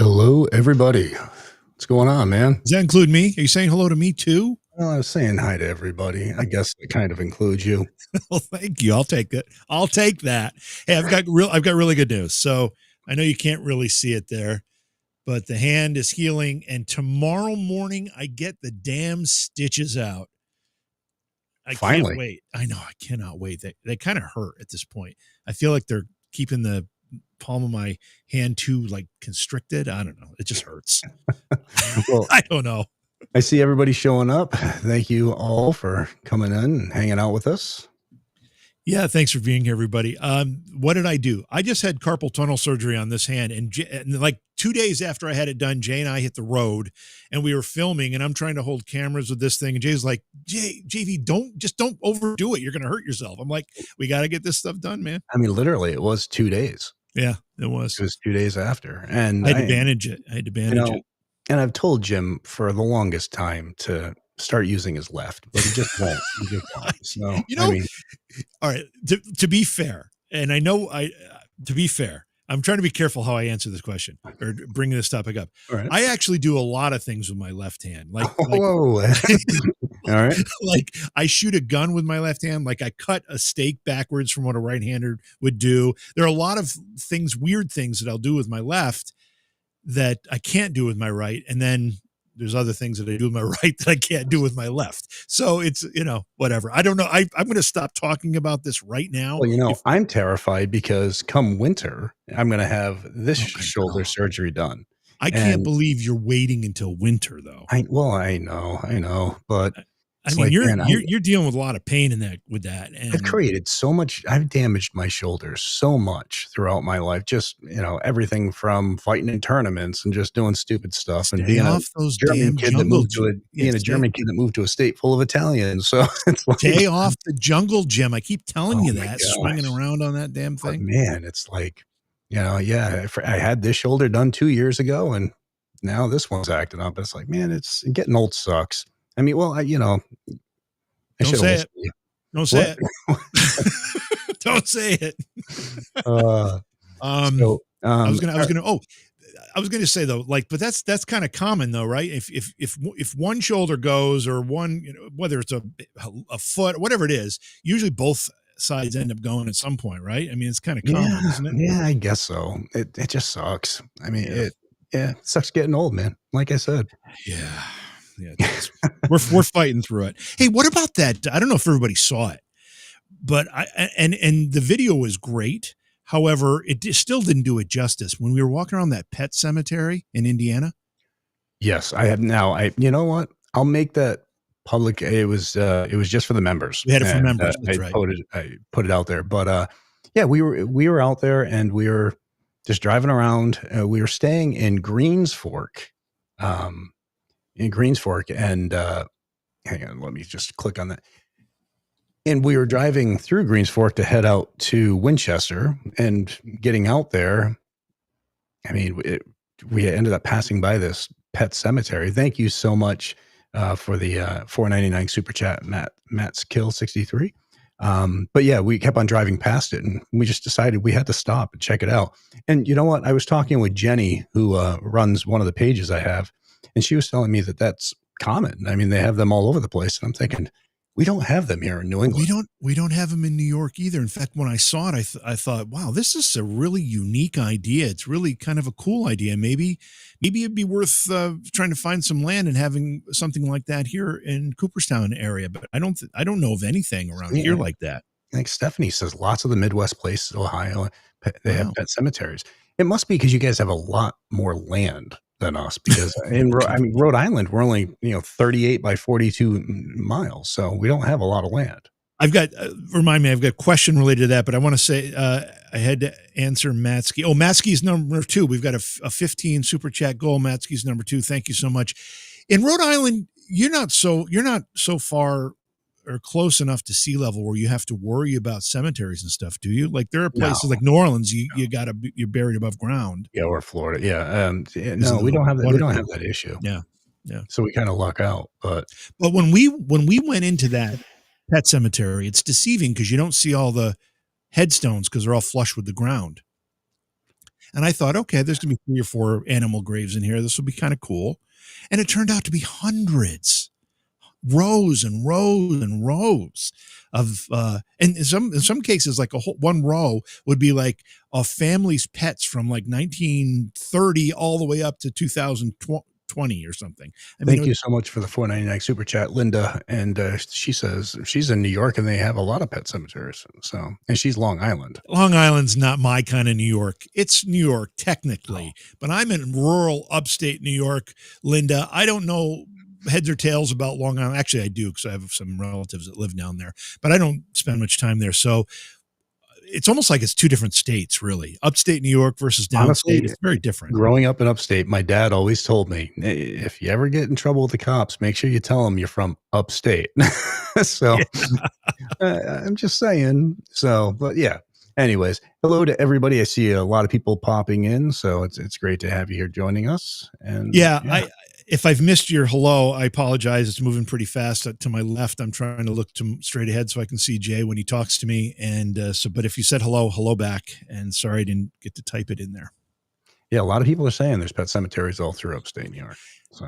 Hello, everybody. What's going on, man? Does that include me? Are you saying hello to me too? Well, I was saying hi to everybody. I guess it kind of includes you. Well, thank you. I'll take it. I'll take that. Hey, I've got really good news. So I know you can't really see it there, but the hand is healing, and tomorrow morning I get the damn stitches out. I can't Finally. wait. I know I cannot wait. They kind of hurt at this point. I feel like they're keeping the palm of my hand too like constricted. I don't know. It just hurts. Well, I don't know. I see everybody showing up. Thank you all for coming in and hanging out with us. Yeah, thanks for being here, everybody. What did I do? I just had carpal tunnel surgery on this hand, and like 2 days after I had it done, Jay and I hit the road, and we were filming, and I'm trying to hold cameras with this thing, and Jay's like, JV, don't overdo it. You're going to hurt yourself. I'm like, we got to get this stuff done, man. I mean, literally, it was 2 days. Yeah, it was. It was 2 days after, and I had to bandage it. And I've told Jim for the longest time to start using his left, but he just won't. He just won't. So, I mean, all right. To be fair, and I know to be fair, I'm trying to be careful how I answer this question or bring this topic up. all right. I actually do a lot of things with my left hand. Whoa. All right. Like I shoot a gun with my left hand. Like I cut a steak backwards from what a right-hander would do. There are a lot of things, weird things that I'll do with my left that I can't do with my right. And then there's other things that I do with my right that I can't do with my left. So it's, whatever. I don't know. I'm going to stop talking about this right now. Well, I'm terrified because come winter, I'm going to have this shoulder surgery done. I can't believe you're waiting until winter, though. I know, but I mean, you're dealing with a lot of pain with that. And I've created so much. I've damaged my shoulders so much throughout my life. Just everything from fighting in tournaments and just doing stupid stuff and being a German kid that moved to moved to a state full of Italians. So it's like, stay off the jungle gym. I keep telling you that, swinging around on that damn thing. But man, it's like, I had this shoulder done 2 years ago, and now this one's acting up. It's like, man, it's getting old sucks. I mean, well, don't say it. Don't say it. Don't say it. I was gonna say though, but that's kind of common though, right? If one shoulder goes or one, whether it's a foot, whatever it is, usually both sides end up going at some point, right? I mean, it's kind of common, isn't it? Yeah, I guess so. It just sucks. I mean, it sucks getting old, man. Like I said. Yeah. We're fighting through it. Hey, what about that? I don't know if everybody saw it, but and the video was great. However, it still didn't do it justice. When we were walking around that pet cemetery in Indiana. Yes, I have now. You know what? I'll make that public. It was just for the members. We had it for members. That's I right. I put it out there, but yeah, we were out there and we were just driving around. We were staying in Greens Fork. And hang on, let me just click on that. And we were driving through Greens Fork to head out to Winchester, and getting out there, I mean, we ended up passing by this pet cemetery. Thank you so much for the $4.99 super chat, Matt's Kill 63. But yeah, we kept on driving past it, and we just decided we had to stop and check it out. And you know what? I was talking with Jenny, who runs one of the pages I have, and she was telling me that that's common. I mean, they have them all over the place. And I'm thinking, we don't have them here in New England. We don't have them in New York either. In fact, when I saw it, I thought, wow, this is a really unique idea. It's really kind of a cool idea. Maybe it'd be worth trying to find some land and having something like that here in Cooperstown area. But I don't know of anything around here like that. Like Stephanie says, lots of the Midwest places, Ohio, they have pet cemeteries. It must be because you guys have a lot more land than us, because Rhode Island, we're only 38 by 42 miles, so we don't have a lot of land. I've got remind me, I've got a question related to that, but I want to say I had to answer Matsky. Oh, Matsky's number 2. We've got a 15 super chat goal. Matsky's number 2. Thank you so much. In Rhode Island, you're not so far or close enough to sea level where you have to worry about cemeteries and stuff, do you? Like there are places like New Orleans, you're buried above ground. Yeah, or Florida. Yeah. No, we don't have that. We don't have that issue. Yeah. So we kind of luck out. But when we went into that pet cemetery, it's deceiving because you don't see all the headstones because they're all flush with the ground. And I thought, okay, there's going to be 3 or 4 animal graves in here. This will be kind of cool. And it turned out to be hundreds, rows and rows and rows of and in some cases, like one row would be like a family's pets from like 1930 all the way up to 2020 or something. I mean, Thank you so much for the 4.99 super chat, Linda. And she says she's in New York and they have a lot of pet cemeteries. So, and she's Long Island. Long Island's not my kind of New York. It's New York technically, but I'm in rural upstate New York, Linda. I don't know heads or tails about Long Island. Actually, I do, because I have some relatives that live down there, but I don't spend much time there. So it's almost like it's 2 different states, really. Upstate New York versus downstate. Honestly, it's very different. Growing up in upstate, my dad always told me, if you ever get in trouble with the cops, make sure you tell them you're from upstate. So I'm just saying. So, but yeah. Anyways, hello to everybody. I see a lot of people popping in, so it's great to have you here joining us. And yeah. If I've missed your hello, I apologize. It's moving pretty fast to my left. I'm trying to look straight ahead so I can see Jay when he talks to me. And but if you said hello back. And sorry I didn't get to type it in there. Yeah, a lot of people are saying there's pet cemeteries all through upstate New York. So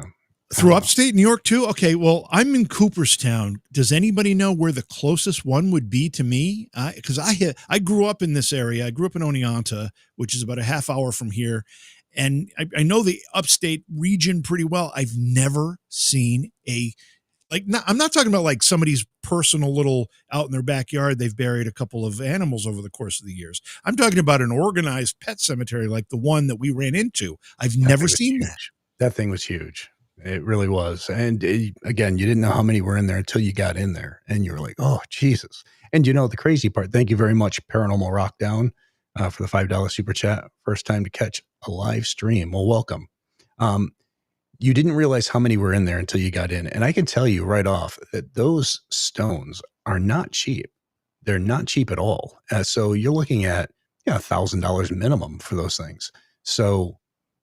through upstate New York too? Okay, well, I'm in Cooperstown. Does anybody know where the closest one would be to me? Because I grew up in this area. I grew up in Oneonta, which is about a half hour from here. And I know the upstate region pretty well. I've never seen I'm not talking about like somebody's personal little out in their backyard. They've buried a couple of animals over the course of the years. I'm talking about an organized pet cemetery like the one that we ran into. I've never seen that. That thing was huge. It really was. And again, you didn't know how many were in there until you got in there and you were like, oh, Jesus. And you know, the crazy part, thank you very much, Paranormal Rockdown, for the $5 super chat. First time to catch a live stream. Well, welcome. You didn't realize how many were in there until you got in. And I can tell you right off that those stones are not cheap. They're not cheap at all. So you're looking at $1,000 minimum for those things. So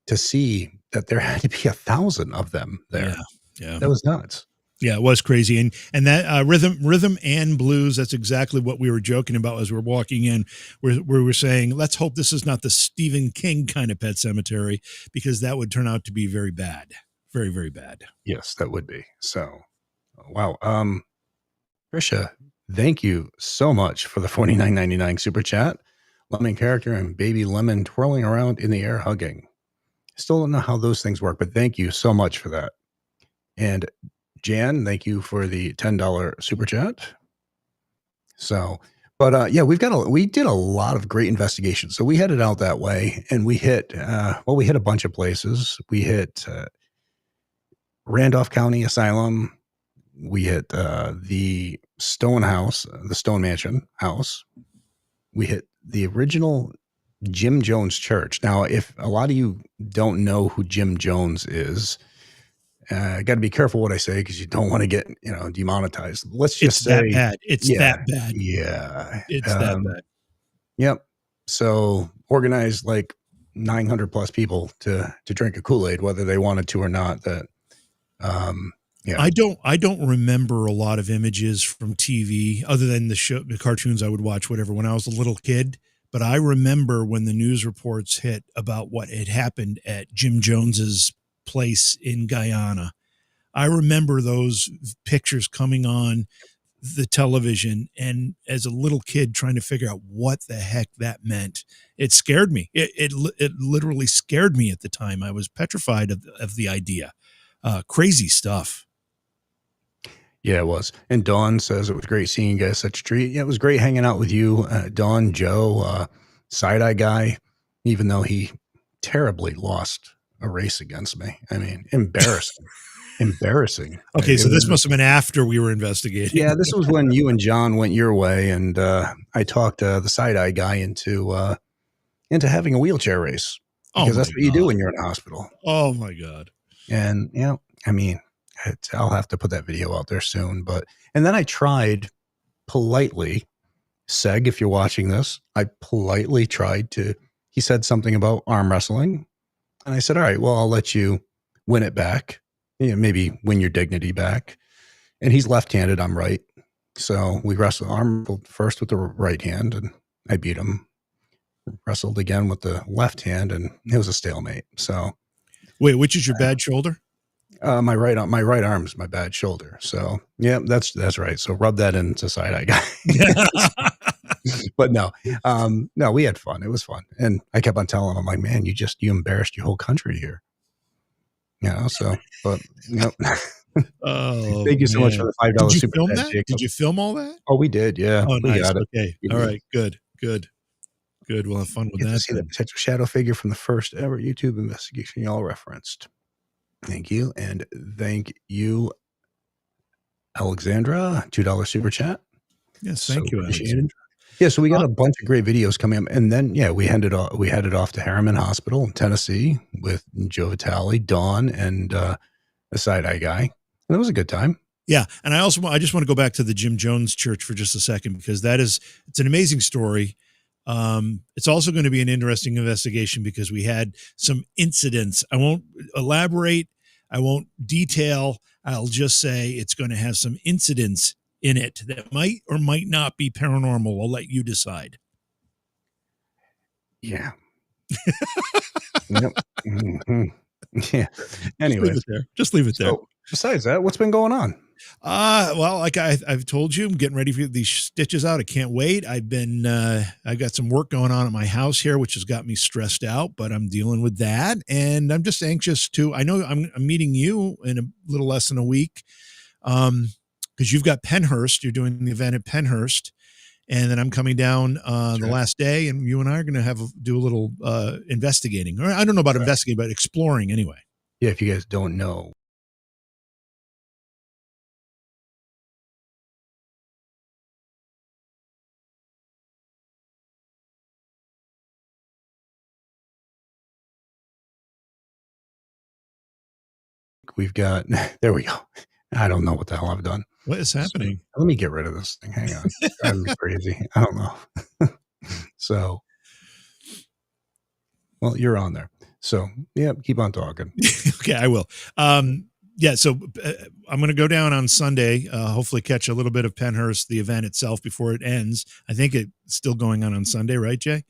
to see that there had to be 1,000 of them there, that was nuts. Yeah, it was crazy. And that rhythm and blues, that's exactly what we were joking about as we're walking in, where we were saying, let's hope this is not the Stephen King kind of pet cemetery, because that would turn out to be very bad. Very, very bad. Yes, that would be. So, wow. Trisha, thank you so much for the $49.99 super chat. Lemon character and baby lemon twirling around in the air hugging. Still don't know how those things work, but thank you so much for that. And Jan, thank you for the $10 super chat. So, but we did a lot of great investigations. So we headed out that way and we hit, we hit a bunch of places. We hit Randolph County Asylum. We hit the Stone House, the Stone Mansion house. We hit the original Jim Jones Church. Now, if a lot of you don't know who Jim Jones is, I got to be careful what I say because you don't want to get demonetized. Let's just say that bad. It's that bad. Yeah, it's that bad. Yep. So organized like 900 plus people to drink a Kool-Aid, whether they wanted to or not. That I don't remember a lot of images from TV other than the cartoons I would watch, whatever, when I was a little kid. But I remember when the news reports hit about what had happened at Jim Jones's place in Guyana. I remember those pictures coming on the television, and as a little kid trying to figure out what the heck that meant. It scared me. It literally scared me at the time. I was petrified of the idea. Crazy stuff. Yeah, it was. And Dawn says it was great seeing you guys. Such a treat. Yeah, it was great hanging out with you, Dawn, Joe, side-eye guy, even though he terribly lost a race against me. I mean, embarrassing. Embarrassing. Okay, so this must have been after we were investigating. Yeah, this was when you and John went your way, and I talked the side-eye guy into having a wheelchair race. Because that's what you do when you're in a hospital. Oh, my God. And, I mean, I'll have to put that video out there soon. And then I tried politely, Seg, if you're watching this, I politely tried to, he said something about arm wrestling. And I said, all right, well, I'll let you win it back. Maybe win your dignity back. And he's left-handed, I'm right. So we wrestled first with the right hand, and I beat him. wrestled again with the left hand, and it was a stalemate. So Wait, which is your bad shoulder? my right arm's my bad shoulder. So yeah, that's right. So rub that into side eye guy. But no, no, we had fun. It was fun, and I kept on telling him, like, man, you embarrassed your whole country here. So, but Oh, thank you so much for the $5 Did you super film chat, that? Jacob. Did you film all that? Oh, we did, yeah. Oh, We nice. got it. Okay. All right. Good. We'll have fun with Get to that see the then. potential shadow figure from the first ever YouTube investigation y'all referenced. Thank you, and thank you, Alexandra, $2 super chat. Yes, thank you, appreciated. Alexandra. Yeah, so we got a bunch of great videos coming up, and then we headed off to Harriman Hospital in Tennessee with Joe Vitale, Dawn, and the side eye guy. And it was a good time. Yeah, and I just want to go back to the Jim Jones Church for just a second, because it's an amazing story. It's also going to be an interesting investigation because we had some incidents. I won't elaborate. I won't detail. I'll just say it's going to have some incidents in it that might or might not be paranormal. I'll let you decide. Yeah. Yep. Mm-hmm. Yeah. Anyway, just leave it there. Besides that, what's been going on? Well, like I've told you, I'm getting ready for these stitches out. I can't wait. I've got some work going on at my house here, which has got me stressed out, but I'm dealing with that. And I'm just anxious I know I'm meeting you in a little less than a week. Because you've got Pennhurst, you're doing the event at Pennhurst, and then I'm coming down the last day, and you and I are going to do a little investigating. Or I don't know about investigating, but exploring anyway. Yeah, if you guys don't know. We've got, there we go. I don't know what the hell I've done. What is happening? So, let me get rid of this thing. Hang on. I'm crazy. I don't know. So, well, you're on there. So, yeah, keep on talking. Okay, I will. Yeah, so I'm going to go down on Sunday, hopefully catch a little bit of Pennhurst, the event itself, before it ends. I think it's still going on Sunday, right, Jay?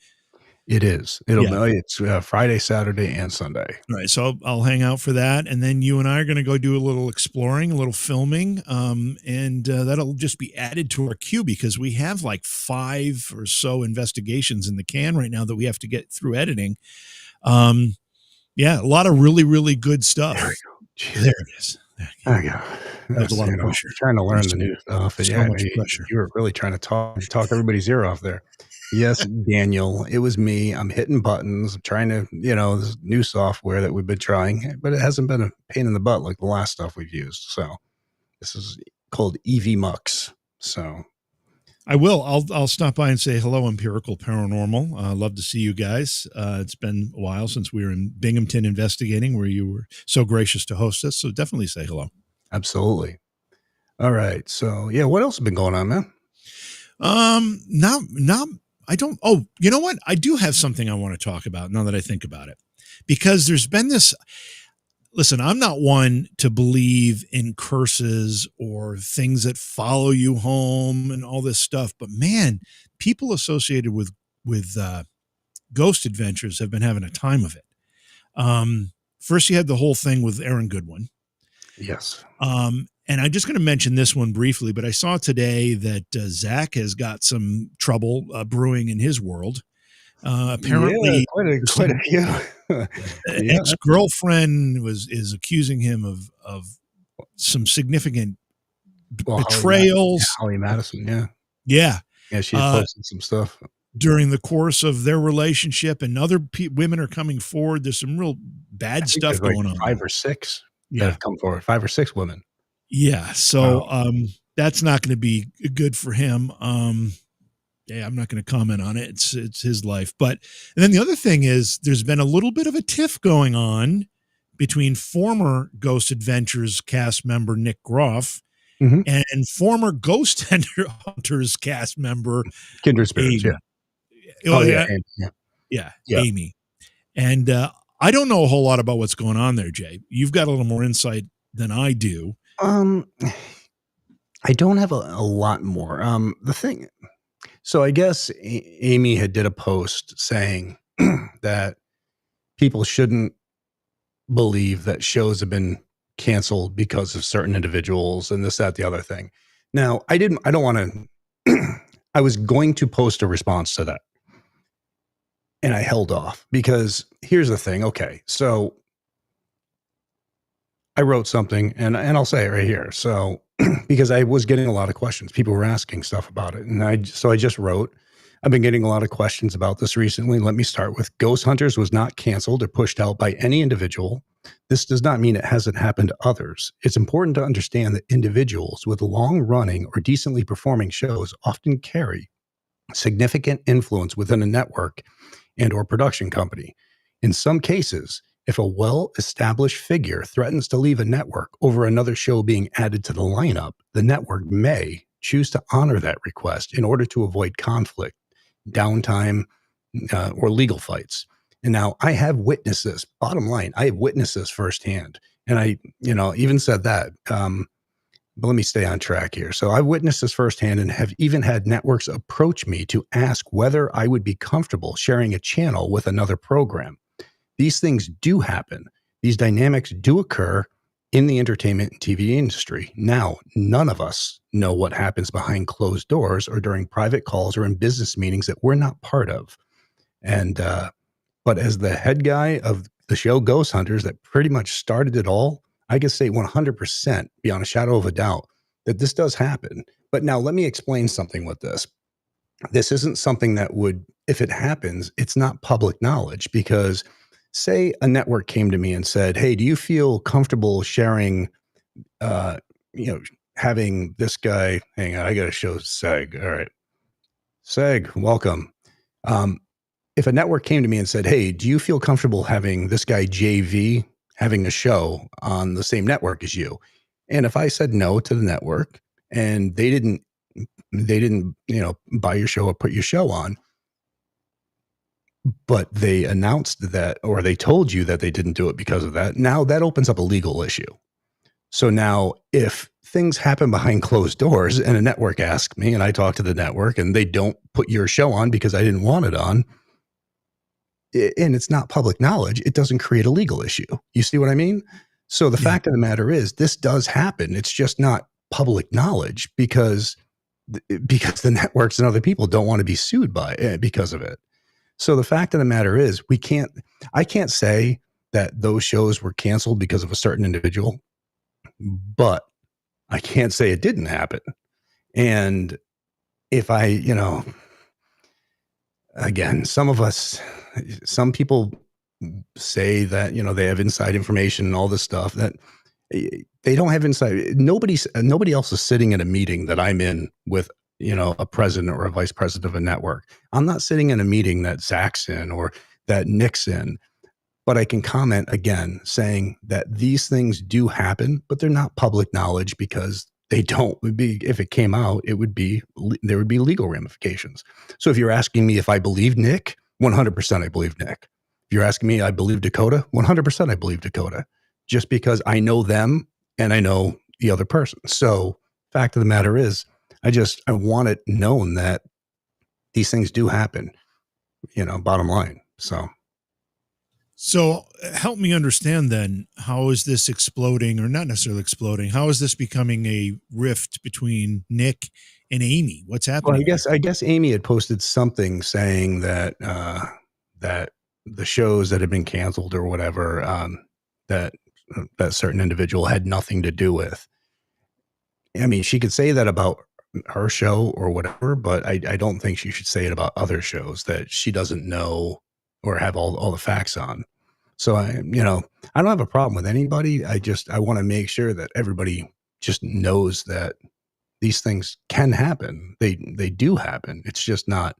It is. It's Friday, Saturday, and Sunday. All right. So I'll hang out for that. And then you and I are going to go do a little exploring, a little filming. And that'll just be added to our queue because we have like 5 or so investigations in the can right now that we have to get through editing. Yeah, a lot of really, really good stuff. There we go. There it is. There you go. That's a lot of pressure. Trying to learn the new stuff. So much pressure. You were really trying to talk everybody's ear off there. Yes, Daniel, it was me. I'm hitting buttons, trying to, this new software that we've been trying, but it hasn't been a pain in the butt like the last stuff we've used. So this is called EV Mux. So I will. I'll stop by and say hello, Empirical Paranormal. Love to see you guys. It's been a while since we were in Binghamton investigating, where you were so gracious to host us. So definitely say hello. Absolutely. All right. So yeah, what else has been going on, man? I don't. Oh, you know what? I do have something I want to talk about now that I think about it, because there's been this. Listen, I'm not one to believe in curses or things that follow you home and all this stuff, but man, people associated with ghost adventures have been having a time of it. First, you had the whole thing with Aaron Goodwin. Yes. And I'm just going to mention this one briefly, but I saw today that Zach has got some trouble brewing in his world. Apparently, quite a few. Ex-girlfriend is accusing him of some significant betrayals. Holly Madison, yeah, she posted some stuff during the course of their relationship, and other women are coming forward. There's some real bad stuff going on. 5 or 6 that have come forward. 5 or 6 women. Yeah, so that's not going to be good for him. Yeah, I'm not going to comment on it. It's his life. And then the other thing is there's been a little bit of a tiff going on between former Ghost Adventures cast member Nick Groff and former Ghost Hunters cast member Kindred Spirits. Amy. And I don't know a whole lot about what's going on there, Jay. You've got a little more insight than I do. I don't have a lot more. The thing, So I guess Amy had did a post saying that people shouldn't believe that shows have been canceled because of certain individuals and this, that, the other thing. Now, I don't want to, I was going to post a response to that and I held off because here's the thing. Okay. So I wrote something and I'll say it right here. So, because I was getting a lot of questions, people were asking stuff about it. And I just wrote, I've been getting a lot of questions about this recently. Let me start with Ghost Hunters was not canceled or pushed out by any individual. This does not mean it hasn't happened to others. It's important to understand that individuals with long running or decently performing shows often carry significant influence within a network and or production company. In some cases, if a well-established figure threatens to leave a network over another show being added to the lineup, the network may choose to honor that request in order to avoid conflict, downtime, or legal fights. And now I have witnessed this. Bottom line, I have witnessed this firsthand. And I, even said that. But let me stay on track here. So I've witnessed this firsthand and have even had networks approach me to ask whether I would be comfortable sharing a channel with another program. These things do happen. These dynamics do occur in the entertainment and TV industry. Now, none of us know what happens behind closed doors or during private calls or in business meetings that we're not part of. And, but as the head guy of the show Ghost Hunters that pretty much started it all, I can say 100% beyond a shadow of a doubt that this does happen. But now let me explain something with this. This isn't something that would, if it happens, it's not public knowledge because say a network came to me and said, hey, do you feel comfortable sharing, having this guy, hang on, I got to show Seg. All right. Seg, welcome. If a network came to me and said, hey, do you feel comfortable having this guy JV having a show on the same network as you? And if I said no to the network and they didn't, buy your show or put your show on, but they announced that, or they told you that they didn't do it because of that, now that opens up a legal issue. So now if things happen behind closed doors and a network asks me and I talk to the network and they don't put your show on because I didn't want it on, and it's not public knowledge, it doesn't create a legal issue. You see what I mean? So the fact of the matter is this does happen. It's just not public knowledge because the networks and other people don't want to be sued because of it. So the fact of the matter is I can't say that those shows were canceled because of a certain individual, but I can't say it didn't happen. And if again, some people say that, they have inside information and all this stuff that they don't have inside. Nobody else is sitting in a meeting that I'm in with, a president or a vice president of a network. I'm not sitting in a meeting that Zach's in or that Nick's in, but I can comment again saying that these things do happen, but they're not public knowledge because if it came out, there would be legal ramifications. So if you're asking me if I believe Nick, 100% I believe Nick. If you're asking me, I believe Dakota, 100% I believe Dakota, just because I know them and I know the other person. So fact of the matter is, I want it known that these things do happen, bottom line. So help me understand then, how is this exploding, or not necessarily exploding? How is this becoming a rift between Nick and Amy? What's happening? Well, I guess Amy had posted something saying that that the shows that had been canceled or whatever, that certain individual had nothing to do with. I mean, she could say that about her show or whatever, but I don't think she should say it about other shows that she doesn't know or have all the facts on. So I don't have a problem with anybody. I want to make sure that everybody just knows that these things can happen. They do happen. It's just not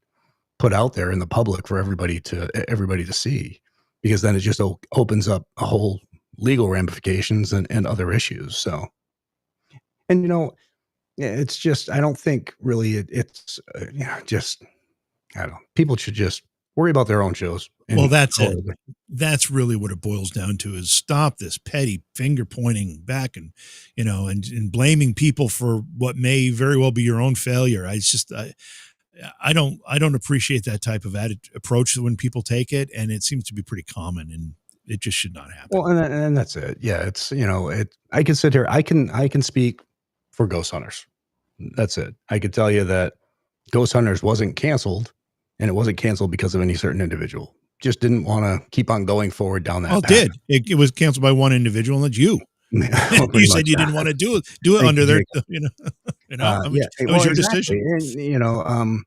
put out there in the public for everybody to see, because then it just opens up a whole legal ramifications and other issues. So, and it's just, I don't think really it's just, I don't know. People should just worry about their own shows. Well, that's it. That's really what it boils down to, is stop this petty finger pointing back and, and blaming people for what may very well be your own failure. I don't appreciate that type of approach when people take it, and it seems to be pretty common, and it just should not happen. Well, and that's it. Yeah, it's I can sit here. I can speak for Ghost Hunters. That's it. I could tell you that Ghost Hunters wasn't canceled, and it wasn't canceled because of any certain individual. Just didn't want to keep on going forward down that. Oh, path. it was canceled by one individual, and that's you. You said you didn't want to do it under their, that was your decision. And,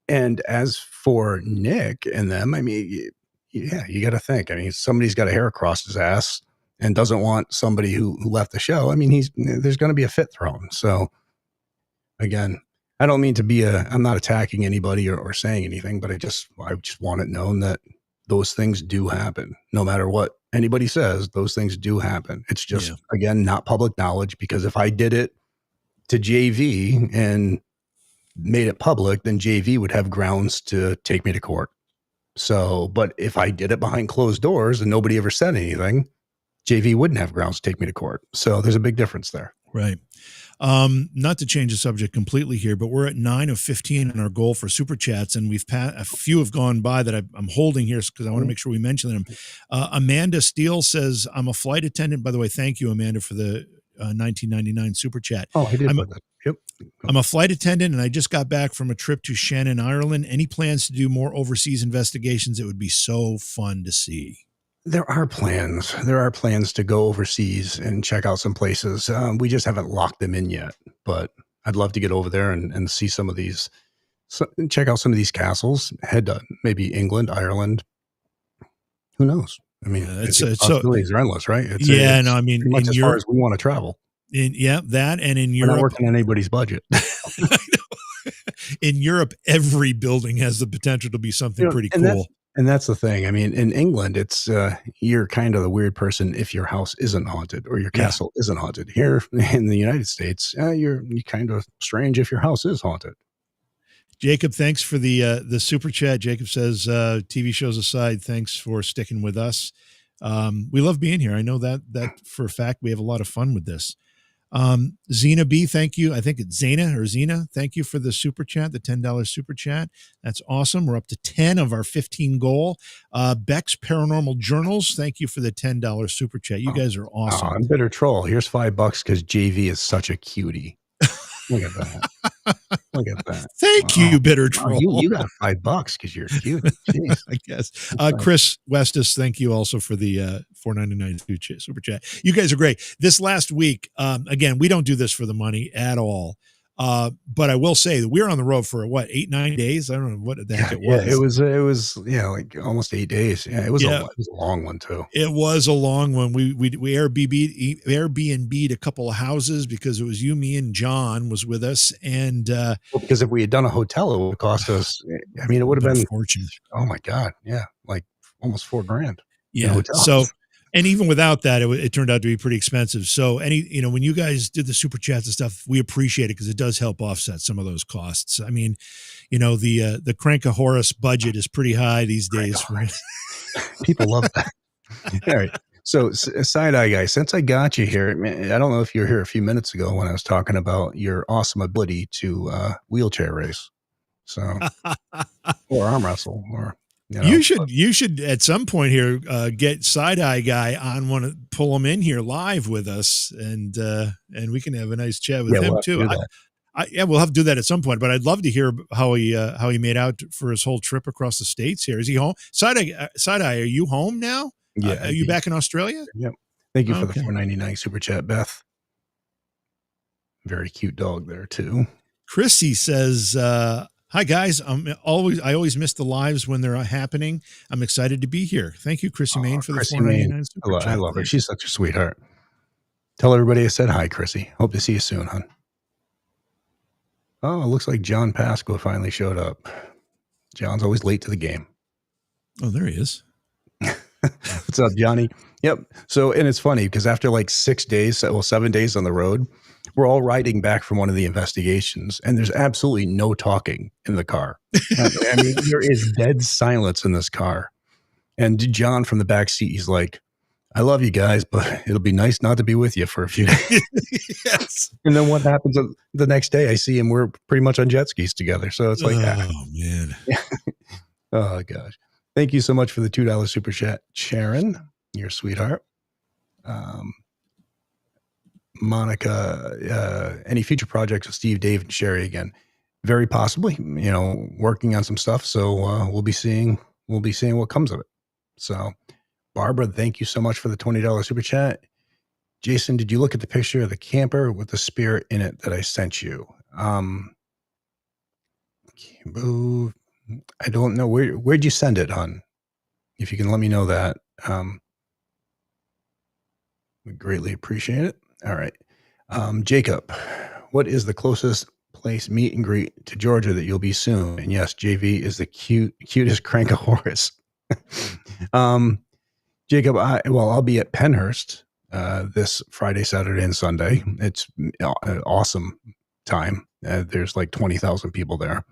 and as for Nick and them, I mean, yeah, you got to think. I mean, somebody's got a hair across his ass and doesn't want somebody who left the show. I mean, there's going to be a fit thrown. So again, I don't mean to be I'm not attacking anybody or saying anything, but I just want it known that those things do happen. No matter what anybody says, those things do happen. It's just, again, not public knowledge, because if I did it to JV and made it public, then JV would have grounds to take me to court. So, but if I did it behind closed doors and nobody ever said anything, JV wouldn't have grounds to take me to court. So there's a big difference there. Right. Not to change the subject completely here, but we're at 9 of 15 in our goal for super chats, and a few have gone by that I'm holding here because I want to make sure we mention them. Amanda Steele says, "I'm a flight attendant." By the way, thank you, Amanda, for the 1999 super chat. Oh, I did put that. Yep. I'm a flight attendant, and I just got back from a trip to Shannon, Ireland. Any plans to do more overseas investigations? It would be so fun to see. There are plans. There are plans to go overseas and check out some places. We just haven't locked them in yet, but I'd love to get over there and see some of these, check out some of these castles, head to maybe England, Ireland. Who knows? I mean, possibilities are endless, right? It's I mean, pretty much as far as we want to travel. That and in We're Europe, not working on anybody's budget. In Europe, every building has the potential to be something pretty cool. And that's the thing. I mean, in England, it's you're kind of the weird person if your house isn't haunted or your castle isn't haunted. Here in the United States, you're kind of strange if your house is haunted. Jacob, thanks for the super chat. Jacob says, TV shows aside, thanks for sticking with us. We love being here. I know that for a fact. We have a lot of fun with this. Zena B, thank you. I think it's Zena or Zena. Thank you for the super chat, the $10 super chat. That's awesome. We're up to 10 of our 15 goal. Beck's Paranormal Journals, thank you for the $10 super chat. You guys are awesome. I'm Bitter Troll. Here's $5 because JV is such a cutie. Look at that. Look at that. Thank you, Bitter Troll. You got $5 because you're cute. Jeez. I guess. Chris Westis, thank you also for the $4.99 super chat. You guys are great. This last week, again, we don't do this for the money at all. But I will say that we were on the road for 8-9 days. I don't know what the heck it was. It was like almost 8 days. Yeah, it was a long one too. It was a long one. We Airbnb'd a couple of houses because it was you, me, and John was with us. And because if we had done a hotel, it would have cost us. I mean, it would have been fortune. Oh my God, yeah, like almost $4,000. Yeah. So. And even without that, it turned out to be pretty expensive. So when you guys did the super chats and stuff, we appreciate it because it does help offset some of those costs. I mean, the Crankahorace budget is pretty high these days. People love that. All right. So Side Eye Guy, since I got you here, I don't know if you were here a few minutes ago when I was talking about your awesome ability to wheelchair race. So, or arm wrestle or. You should at some point here get Side Eye Guy on pull him in here live with us, and we can have a nice chat with him too. We'll have to do that at some point. But I'd love to hear how he made out for his whole trip across the states. Here, is he home? Side Eye, are you home now? Yeah, are you back in Australia? Yep. Thank you for the $4.99 super chat, Beth. Very cute dog there too. Chrissy says. Hi guys, I always miss the lives when they're happening. I'm excited to be here. Thank you, Chrissy Main, for the $4.99 super chat. I love her. She's such a sweetheart. Tell everybody I said hi, Chrissy. Hope to see you soon, hon. Oh, it looks like John Pasco finally showed up. John's always late to the game. Oh, there he is. What's up, Johnny? Yep. So, and it's funny because after like 7 days on the road, we're all riding back from one of the investigations, and there's absolutely no talking in the car. I mean, there is dead silence in this car. And John from the back seat, he's like, I love you guys, but it'll be nice not to be with you for a few days. Yes. And then what happens the next day? I see him. We're pretty much on jet skis together. So it's like, Oh man. oh gosh. Thank you so much for the $2 super chat, Sharon. You're a sweetheart. Monica, any future projects with Steve, Dave, and Sherry again? Very possibly. Working on some stuff. So we'll be seeing what comes of it. So, Barbara, thank you so much for the $20 super chat. Jason, did you look at the picture of the camper with the spirit in it that I sent you? Move. I don't know. Where'd you send it, hon? If you can let me know that, we greatly appreciate it. All right. Jacob, what is the closest place meet and greet to Georgia that you'll be soon? And yes, JV is the cutest crankosaurus. Jacob, I'll be at Pennhurst this Friday, Saturday, and Sunday. It's an awesome time. There's like 20,000 people there.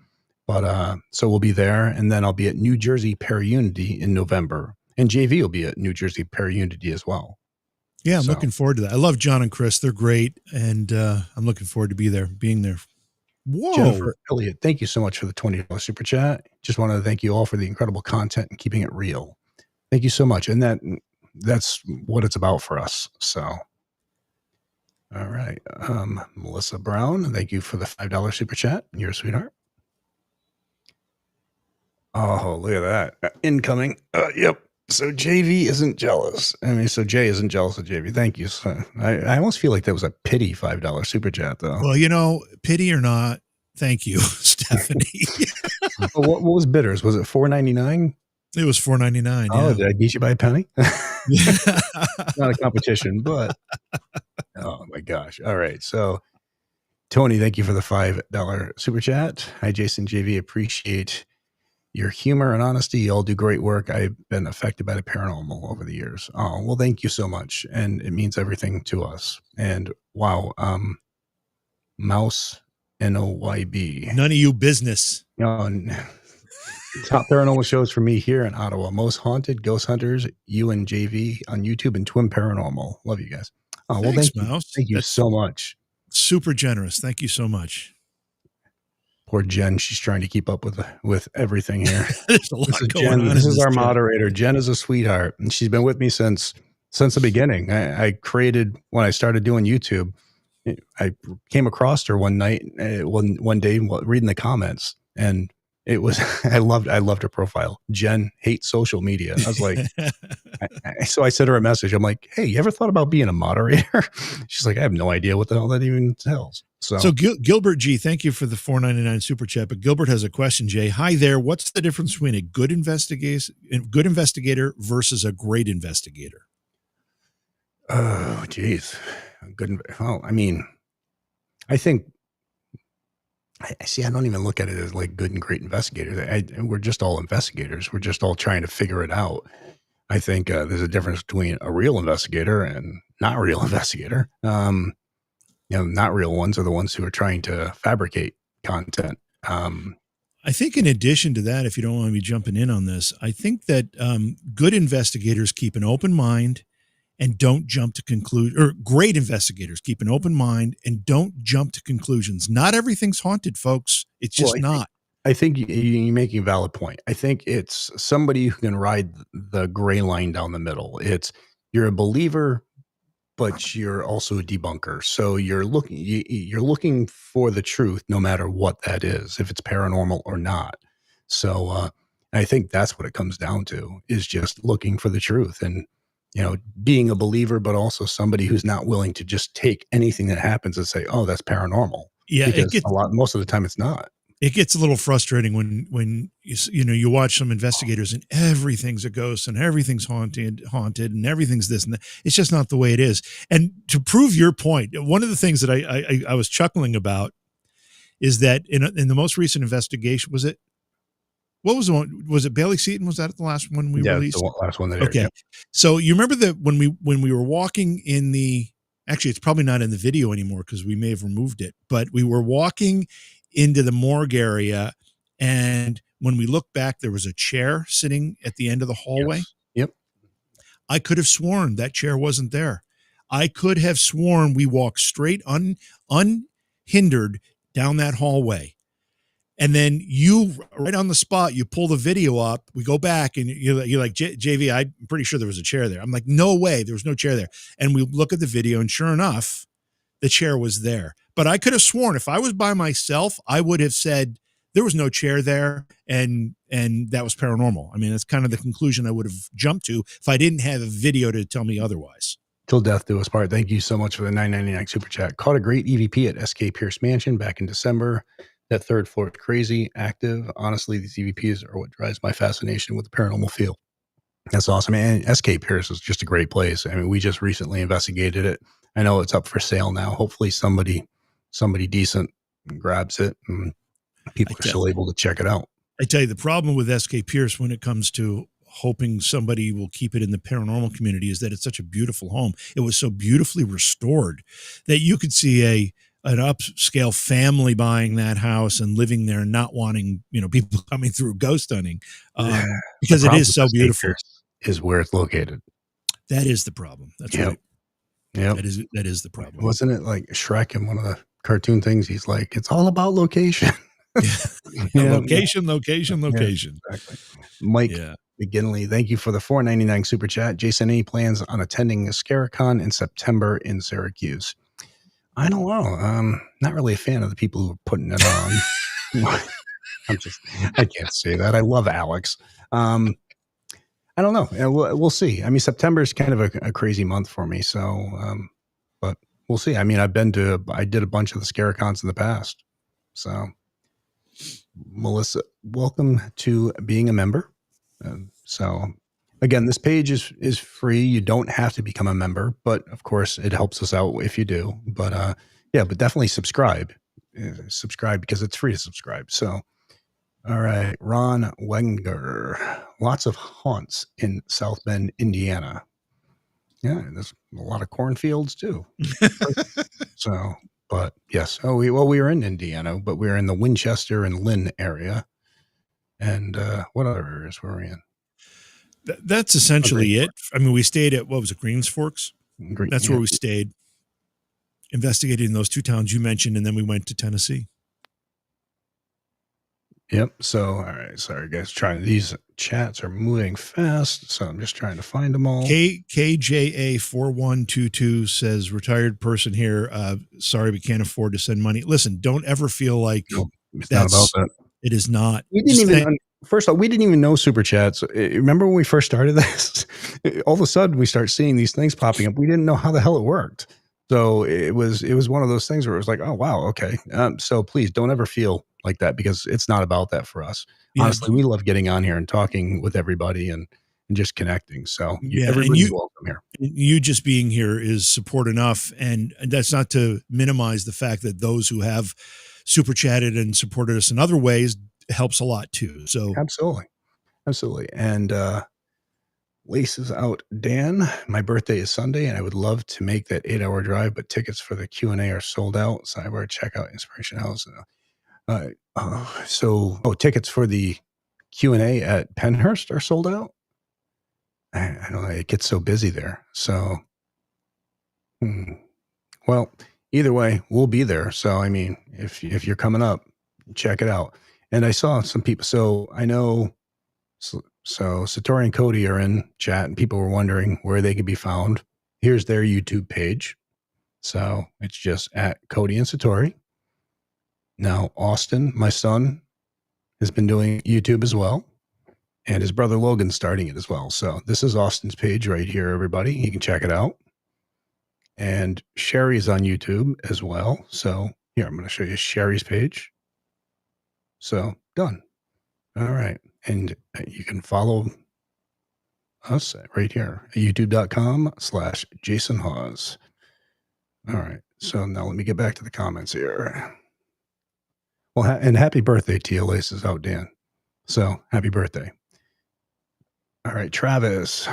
But so we'll be there, and then I'll be at New Jersey Para-Unity in November, and JV will be at New Jersey Para-Unity as well. Yeah, I'm looking forward to that. I love John and Chris; they're great, and I'm looking forward to being there. Whoa, Jennifer Elliott, thank you so much for the $20 super chat. Just want to thank you all for the incredible content and keeping it real. Thank you so much, and that's what it's about for us. So, all right, Melissa Brown, thank you for the $5 super chat. You're a sweetheart. Oh, look at that. Incoming. Yep. So JV isn't jealous. So Jay isn't jealous of JV. Thank you. So I almost feel like that was a pity $5 super chat, though. Well, pity or not, thank you, Stephanie. Well, what was bitters? Was it $4.99? It was $4.99. Oh, yeah. did I beat you by a penny? Not a competition, but oh my gosh. All right. So Tony, thank you for the $5 super chat. Hi, Jason, JV. Appreciate your humor and honesty. You all do great work. I've been affected by the paranormal over the years. Oh, well, thank you so much. And it means everything to us. And wow, Mouse NOYB. None of you business. Top paranormal shows for me here in Ottawa. Most Haunted, Ghost Hunters, you and JV on YouTube, and Twin Paranormal. Love you guys. Oh, well, Thanks, thank Mouse. you. Thank you so much. Super generous. Thank you so much. Poor Jen, she's trying to keep up with everything here. There's a lot going Jen, on. this is our moderator. Jen is a sweetheart, and she's been with me since the beginning. I created when I started doing YouTube. I came across her one night, one day, reading the comments, and it was I loved her profile. Jen hates social media. I was like, so I sent her a message. I'm like, hey, you ever thought about being a moderator? She's like, I have no idea what the hell that even tells. So Gilbert G, thank you for the $4.99 super chat. But Gilbert has a question, Jay. Hi there. What's the difference between a good investigator versus a great investigator? Oh, geez. Good. Well, I think I don't even look at it as like good and great investigators. We're just all investigators. We're just all trying to figure it out. I think there's a difference between a real investigator and not a real investigator. Not real ones are the ones who are trying to fabricate content. I think in addition to that, if you don't want to be jumping in on this, I think that good investigators keep an open mind and don't jump to conclude, or great investigators keep an open mind and don't jump to conclusions. Not everything's haunted, folks. It's just not. I think you're making a valid point. I think it's somebody who can ride the gray line down the middle. You're a believer, but you're also a debunker. So you're looking for the truth, no matter what that is, if it's paranormal or not. So I think that's what it comes down to, is just looking for the truth and, being a believer, but also somebody who's not willing to just take anything that happens and say, oh, that's paranormal. Yeah. Because most of the time it's not. It gets a little frustrating when you watch some investigators and everything's a ghost and everything's haunted and everything's this and that. It's just not the way it is. And to prove your point, one of the things that I was chuckling about is that in the most recent investigation, what was the one? Was it Bailey Seaton? Was that the last one we released? The last one that okay. aired, yeah. So you remember that when we were walking in actually it's probably not in the video anymore because we may have removed it, but we were walking into the morgue area, and when we looked back, there was a chair sitting at the end of the hallway. Yes. Yep. I could have sworn that chair wasn't there. I could have sworn we walked straight unhindered down that hallway. And then you, right on the spot, you pull the video up. We go back and you're like, JV, I'm pretty sure there was a chair there. I'm like, no way, there was no chair there. And we look at the video, and sure enough, the chair was there. But I could have sworn if I was by myself, I would have said there was no chair there, and that was paranormal. I mean, that's kind of the conclusion I would have jumped to if I didn't have a video to tell me otherwise. Till death do us part. Thank you so much for the $9.99 super chat. Caught a great EVP at SK Pierce Mansion back in December. That third floor is crazy active. Honestly, these EVPs are what drives my fascination with the paranormal field. That's awesome. And SK Pierce is just a great place. I mean, we just recently investigated it. I know it's up for sale now. Hopefully somebody decent grabs it and people are still able to check it out. I tell you, the problem with SK Pierce when it comes to hoping somebody will keep it in the paranormal community is that it's such a beautiful home. It was so beautifully restored that you could see an upscale family buying that house and living there, not wanting, people coming through ghost hunting, because it is so beautiful. Is where it's located. That is the problem. That's right. Yeah, that is the problem. Wasn't it like Shrek in one of the cartoon things? He's like, it's all about location. Location. Yeah, exactly. Mike McGinley, thank you for the $4.99 super chat. Jason, any plans on attending a Scaricon in September in Syracuse? I don't know. Not really a fan of the people who are putting it on. I can't say that. I love Alex. I don't know. We'll see. I mean, September is kind of a crazy month for me. So, but we'll see. I mean, I did a bunch of the Scaricons in the past. So, Melissa, welcome to being a member. So again, this page is free. You don't have to become a member, but of course it helps us out if you do. But but definitely subscribe because it's free to subscribe. So, all right, Ron Wenger, lots of haunts in South Bend, Indiana. Yeah, there's a lot of cornfields too. So, but yes. We were in Indiana, but we were in the Winchester and Lynn area. And what other areas were we in? That's essentially it. I mean, we stayed at, what was it, Greens Forks? That's where we stayed, investigating those two towns you mentioned, and then we went to Tennessee. Yep. So, all right. Sorry, guys. These chats are moving fast, so I'm just trying to find them all. KJA4122 says, retired person here. Sorry, we can't afford to send money. Listen, don't ever feel like it's not about that. It is not. We didn't first of all, we didn't even know super chats. Remember when we first started this? All of a sudden, we start seeing these things popping up. We didn't know how the hell it worked. So it was one of those things where it was like, oh wow, okay. So please don't ever feel like that, because it's not about that for us. Yeah. Honestly, we love getting on here and talking with everybody and just connecting. So everybody's welcome here. You just being here is support enough, and that's not to minimize the fact that those who have super chatted and supported us in other ways helps a lot too. So absolutely. And laces out, Dan, my birthday is Sunday and I would love to make that 8-hour drive, but tickets for the Q&A are sold out. Sidebar, check out Inspiration House. Tickets for the Q&A at Pennhurst are sold out. I don't know, it gets so busy there. So well, either way, we'll be there. So, I mean, if you're coming up, check it out. And I saw some people, so I know, so Satori and Cody are in chat and people were wondering where they could be found. Here's their YouTube page. So it's just at Cody and Satori. Now, Austin, my son, has been doing YouTube as well. And his brother Logan's starting it as well. So this is Austin's page right here, everybody. You can check it out. And Sherry's on YouTube as well. So here, I'm going to show you Sherry's page. So done. All right. And you can follow us right here at youtube.com/Jason Hawes. All right. So now let me get back to the comments here. Well, and happy birthday to you, Laces Out, Dan. So happy birthday. All right, Travis.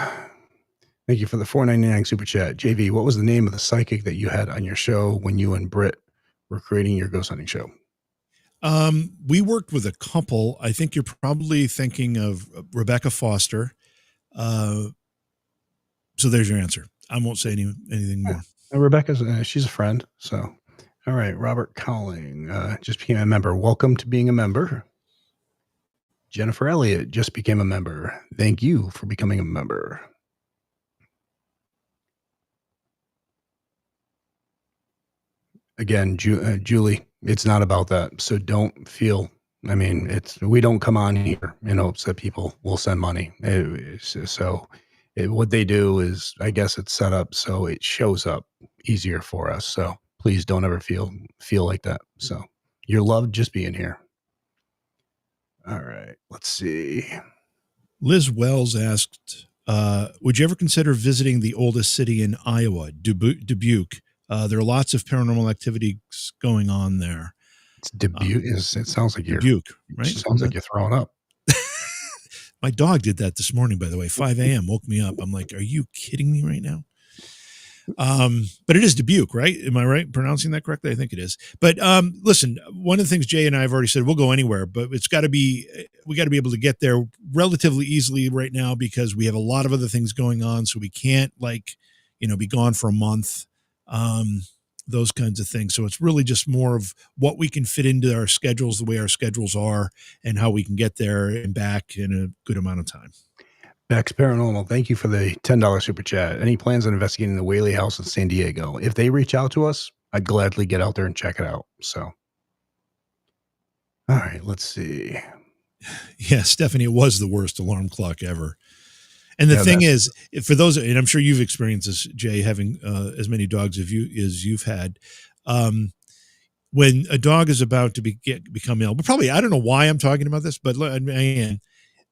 Thank you for the $4.99 super chat. JV, what was the name of the psychic that you had on your show when you and Britt were creating your ghost hunting show? We worked with a couple. I think you're probably thinking of Rebecca Foster. So there's your answer. I won't say anything more. Rebecca's she's a friend. So, all right, Robert Cowling just became a member. Welcome to being a member. Jennifer Elliott just became a member. Thank you for becoming a member. Again, Julie, it's not about that. So don't feel. I mean, we don't come on here in hopes that people will send money. What they do is, I guess it's set up so it shows up easier for us. So please don't ever feel like that. So you're loved just being here. All right, let's see. Liz Wells asked, would you ever consider visiting the oldest city in Iowa, Dubuque? There are lots of paranormal activities going on there. It's Dubuque. It sounds like Dubuque, right? It sounds like you're throwing up. My dog did that this morning, by the way. 5 a.m. woke me up. I'm like, are you kidding me right now? But it is Dubuque, right? Am I right pronouncing that correctly? I think it is. But listen, one of the things Jay and I have already said, we'll go anywhere, but we got to be able to get there relatively easily right now because we have a lot of other things going on. So we can't be gone for a month. Those kinds of things. So it's really just more of what we can fit into our schedules, the way our schedules are, and how we can get there and back in a good amount of time. Bex Paranormal, thank you for the $10 super chat. Any plans on investigating the Whaley House in San Diego? If they reach out to us, I'd gladly get out there and check it out. So, all right, let's see. Yeah, Stephanie, it was the worst alarm clock ever. And the thing is, for those, and I'm sure you've experienced this, Jay, having as many dogs as you've had, when a dog is about to become ill, but probably, I don't know why I'm talking about this, but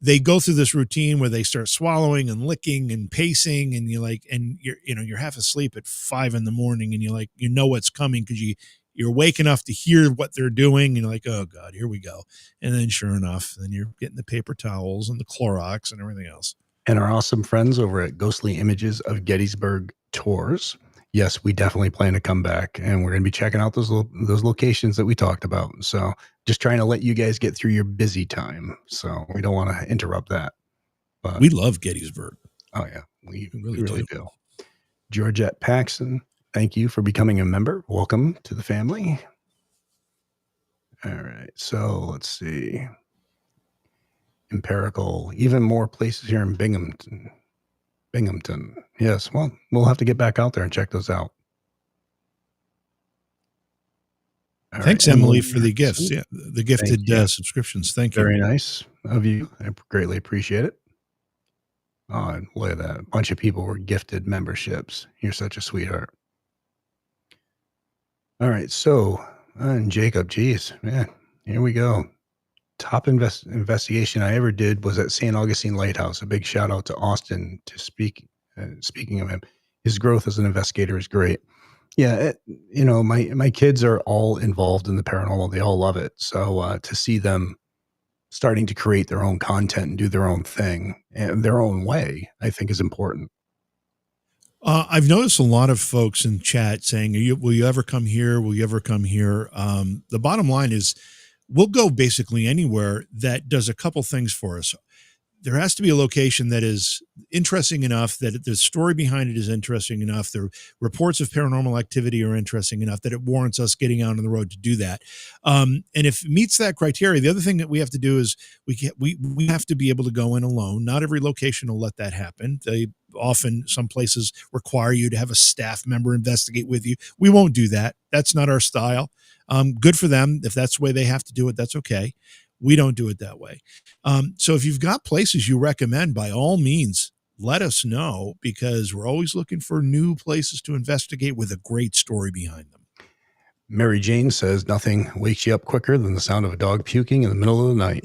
they go through this routine where they start swallowing and licking and pacing, and you're half asleep at 5 a.m. and you're like, what's coming because you're awake enough to hear what they're doing, and you're like, oh God, here we go. And then sure enough, then you're getting the paper towels and the Clorox and everything else. And our awesome friends over at Ghostly Images of Gettysburg Tours. Yes, we definitely plan to come back, and we're going to be checking out those locations that we talked about. So just trying to let you guys get through your busy time. So we don't want to interrupt that. But we love Gettysburg. Oh yeah, we really do. Georgette Paxson, thank you for becoming a member. Welcome to the family. All right, so let's see. Empirical, even more places here in Binghamton. Yes, well, we'll have to get back out there and check those out. Thanks, Emily, for the gifts. Yeah, the gifted subscriptions. Thank you. Very nice of you. I greatly appreciate it. Oh, and look at that. A bunch of people were gifted memberships. You're such a sweetheart. All right, so, and Jacob, geez, man, here we go. Top investigation I ever did was at St. Augustine Lighthouse. A big shout out to Austin to speaking of him. His growth as an investigator is great. Yeah, my kids are all involved in the paranormal. They all love it. So to see them starting to create their own content and do their own thing and their own way, I think is important. I've noticed a lot of folks in chat saying, will you ever come here? Will you ever come here? The bottom line is, we'll go basically anywhere that does a couple things for us. There has to be a location that is interesting enough, that the story behind it is interesting enough, the reports of paranormal activity are interesting enough that it warrants us getting out on the road to do that. And if it meets that criteria, the other thing that we have to do is we have to be able to go in alone. Not every location will let that happen. Some places require you to have a staff member investigate with you. We won't do that. That's not our style. Good for them. If that's the way they have to do it, that's okay. We don't do it that way. So if you've got places you recommend, by all means, let us know, because we're always looking for new places to investigate with a great story behind them. Mary Jane says nothing wakes you up quicker than the sound of a dog puking in the middle of the night.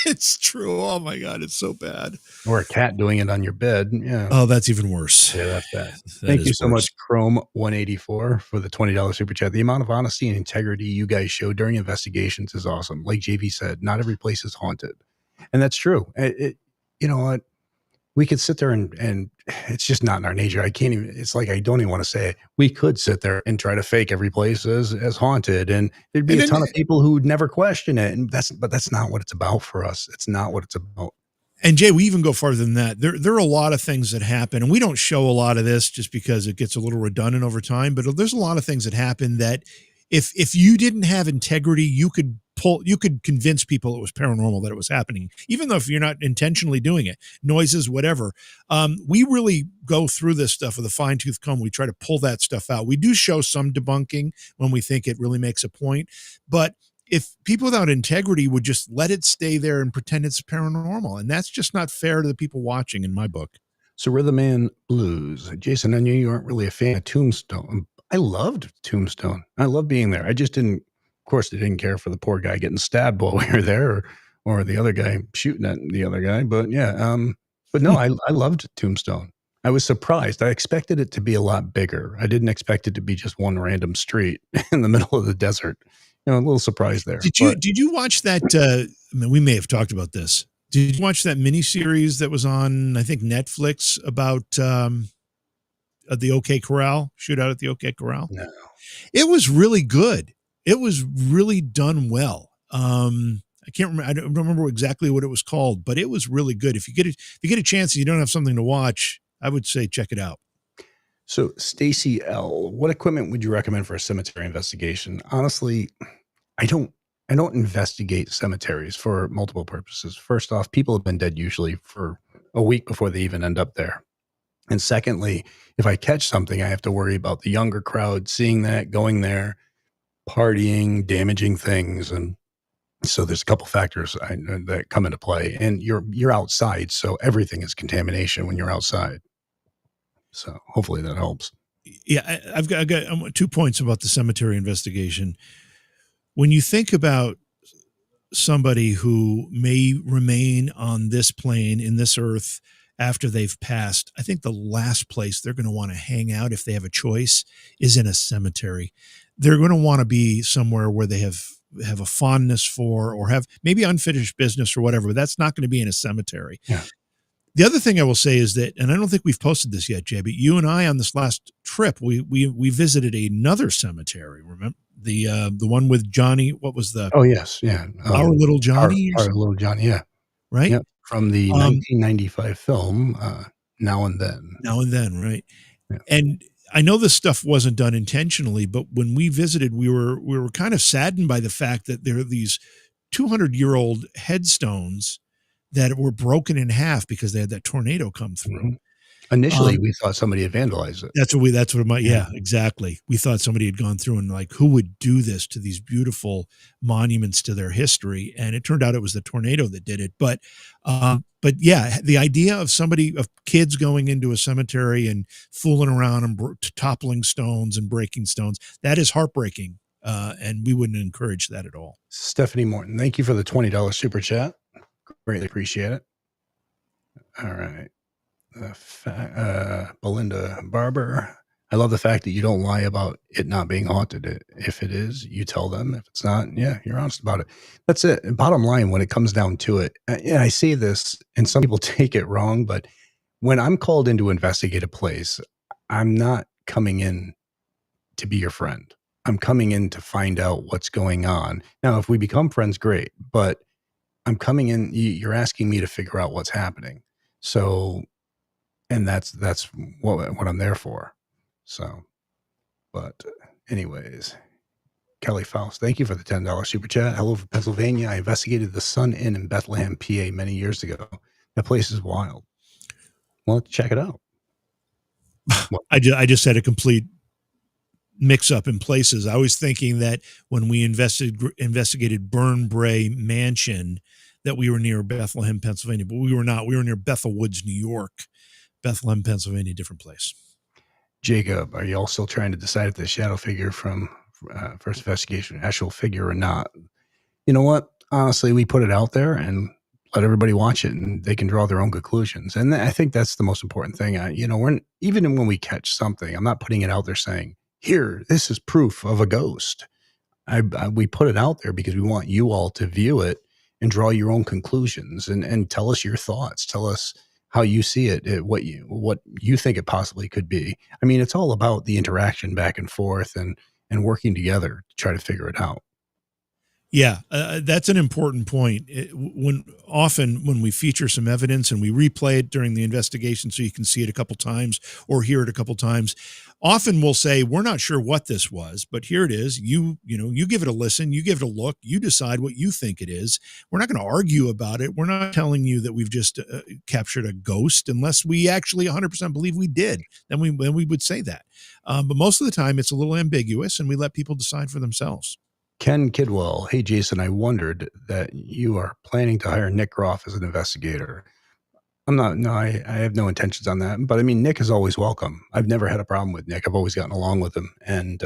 It's true. Oh my God, it's so bad. Or a cat doing it on your bed. Yeah. Oh, that's even worse. Yeah, that's bad. Thank you so much, Chrome 184, for the $20 super chat. The amount of honesty and integrity you guys show during investigations is awesome. Like JV said, not every place is haunted. And that's true. You know what? We could sit there and it's just not in our nature. I can't even, it's like, I don't even want to say it. We could sit there and try to fake every place as haunted, and there'd be a ton of people who would never question it. And that's not what it's about for us. It's not what it's about. And Jay, we even go farther than that. There are a lot of things that happen, and we don't show a lot of this just because it gets a little redundant over time. But there's a lot of things that happen that if you didn't have integrity, you could convince people it was paranormal, that it was happening, even though if you're not intentionally doing it, noises, whatever. We really go through this stuff with a fine tooth comb. We try to pull that stuff out. We do show some debunking when we think it really makes a point, but if people without integrity would just let it stay there and pretend it's paranormal, and that's just not fair to the people watching, in my book. So Rhythm Blues. Jason, I knew you aren't really a fan of Tombstone. I loved Tombstone. I love being there. I just didn't, of course, I didn't care for the poor guy getting stabbed while we were there, or the other guy shooting at the other guy. But yeah, but no, I loved Tombstone. I was surprised. I expected it to be a lot bigger. I didn't expect it to be just one random street in the middle of the desert. A little surprised there. Did you watch that? I mean, we may have talked about this. Did you watch that miniseries that was on, I think, Netflix about the OK Corral, shootout at the OK Corral? No. It was really good. It was really done well. I can't remember. I don't remember exactly what it was called, but it was really good. If you get a chance and you don't have something to watch, I would say check it out. So, Stacy L, what equipment would you recommend for a cemetery investigation? Honestly, I don't investigate cemeteries for multiple purposes. First off, people have been dead usually for a week before they even end up there. And secondly, if I catch something, I have to worry about the younger crowd seeing that, going there, partying, damaging things, and so there's a couple factors that come into play. And you're outside, so everything is contamination when you're outside. So hopefully that helps. Yeah, I've got 2 points about the cemetery investigation. When you think about somebody who may remain on this plane in this earth after they've passed, I think the last place they're going to want to hang out, if they have a choice, is in a cemetery. They're going to want to be somewhere where they have a fondness for, or have maybe unfinished business or whatever, but that's not going to be in a cemetery. Yeah. The other thing I will say is that, and I don't think we've posted this yet, Jay, but you and I on this last trip, we visited another cemetery. Remember the one with Johnny? What was the? Oh yes, yeah. Our Little Johnny. Our Little Johnny, yeah. Right. Yep. From the 1995 film Now and Then. Now and Then, right? Yeah. And I know this stuff wasn't done intentionally, but when we visited, we were kind of saddened by the fact that there are these 200-year-old headstones that were broken in half because they had that tornado come through. Mm-hmm. Initially, we thought somebody had vandalized it. That's what it might. Yeah, exactly. We thought somebody had gone through and like, who would do this to these beautiful monuments to their history? And it turned out it was the tornado that did it. But yeah, the idea of kids going into a cemetery and fooling around and toppling stones and breaking stones, that is heartbreaking. And we wouldn't encourage that at all. Stephanie Morton, thank you for the $20 super chat. Greatly appreciate it. All right. Belinda Barber, I love the fact that you don't lie about it not being haunted. If it is, you tell them. If it's not, yeah, you're honest about it. That's it. And bottom line, when it comes down to it, and I say this, and some people take it wrong, but when I'm called in to investigate a place, I'm not coming in to be your friend. I'm coming in to find out what's going on. Now, if we become friends, great, but I'm coming in, you're asking me to figure out what's happening. So, and that's what I'm there for. So, but anyways, Kelly Faust, thank you for the $10 super chat. Hello from Pennsylvania. I investigated the Sun Inn in Bethlehem, PA many years ago. That place is wild. Well, let's check it out. I just had a complete mix up in places. I was thinking that when we investigated Burn Bray Mansion, that we were near Bethlehem, Pennsylvania, but we were not. We were near Bethel Woods, New York. Bethlehem, Pennsylvania, different place. Jacob, are you all still trying to decide if the shadow figure from first investigation, actual figure or not? You know what? Honestly, we put it out there and let everybody watch it, and they can draw their own conclusions. And I think that's the most important thing. Even when we catch something, I'm not putting it out there saying, "Here, this is proof of a ghost." We put it out there because we want you all to view it and draw your own conclusions and tell us your thoughts. Tell us how you see it, what you think it possibly could be. I mean, it's all about the interaction back and forth and working together to try to figure it out. Yeah, that's an important point. When we feature some evidence and we replay it during the investigation, so you can see it a couple times or hear it a couple times, often we'll say we're not sure what this was, but here it is. You give it a listen, you give it a look, you decide what you think it is. We're not going to argue about it. We're not telling you that we've just captured a ghost unless we actually 100% believe we did. Then we would say that. But most of the time, it's a little ambiguous, and we let people decide for themselves. Ken Kidwell, hey Jason, I wondered that you are planning to hire Nick Groff as an investigator. I'm not. No, I have no intentions on that. But I mean, Nick is always welcome. I've never had a problem with Nick. I've always gotten along with him, and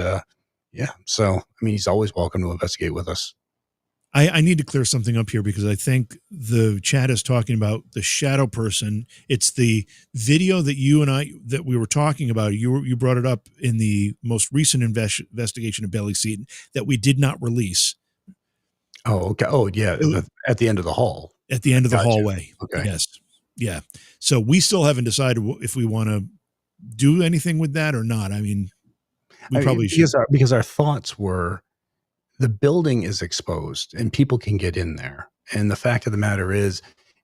yeah. So I mean, he's always welcome to investigate with us. I need to clear something up here because I think the chat is talking about the shadow person. It's the video that we were talking about. You brought it up in the most recent investigation of Bailey Seaton that we did not release. Oh, okay. Oh, yeah. At the end of the hall. At the end of the Gotcha. hallway. Okay. Yes. Yeah. So we still haven't decided if we want to do anything with that or not. I mean, we probably should. Because our thoughts were, the building is exposed and people can get in there. And the fact of the matter is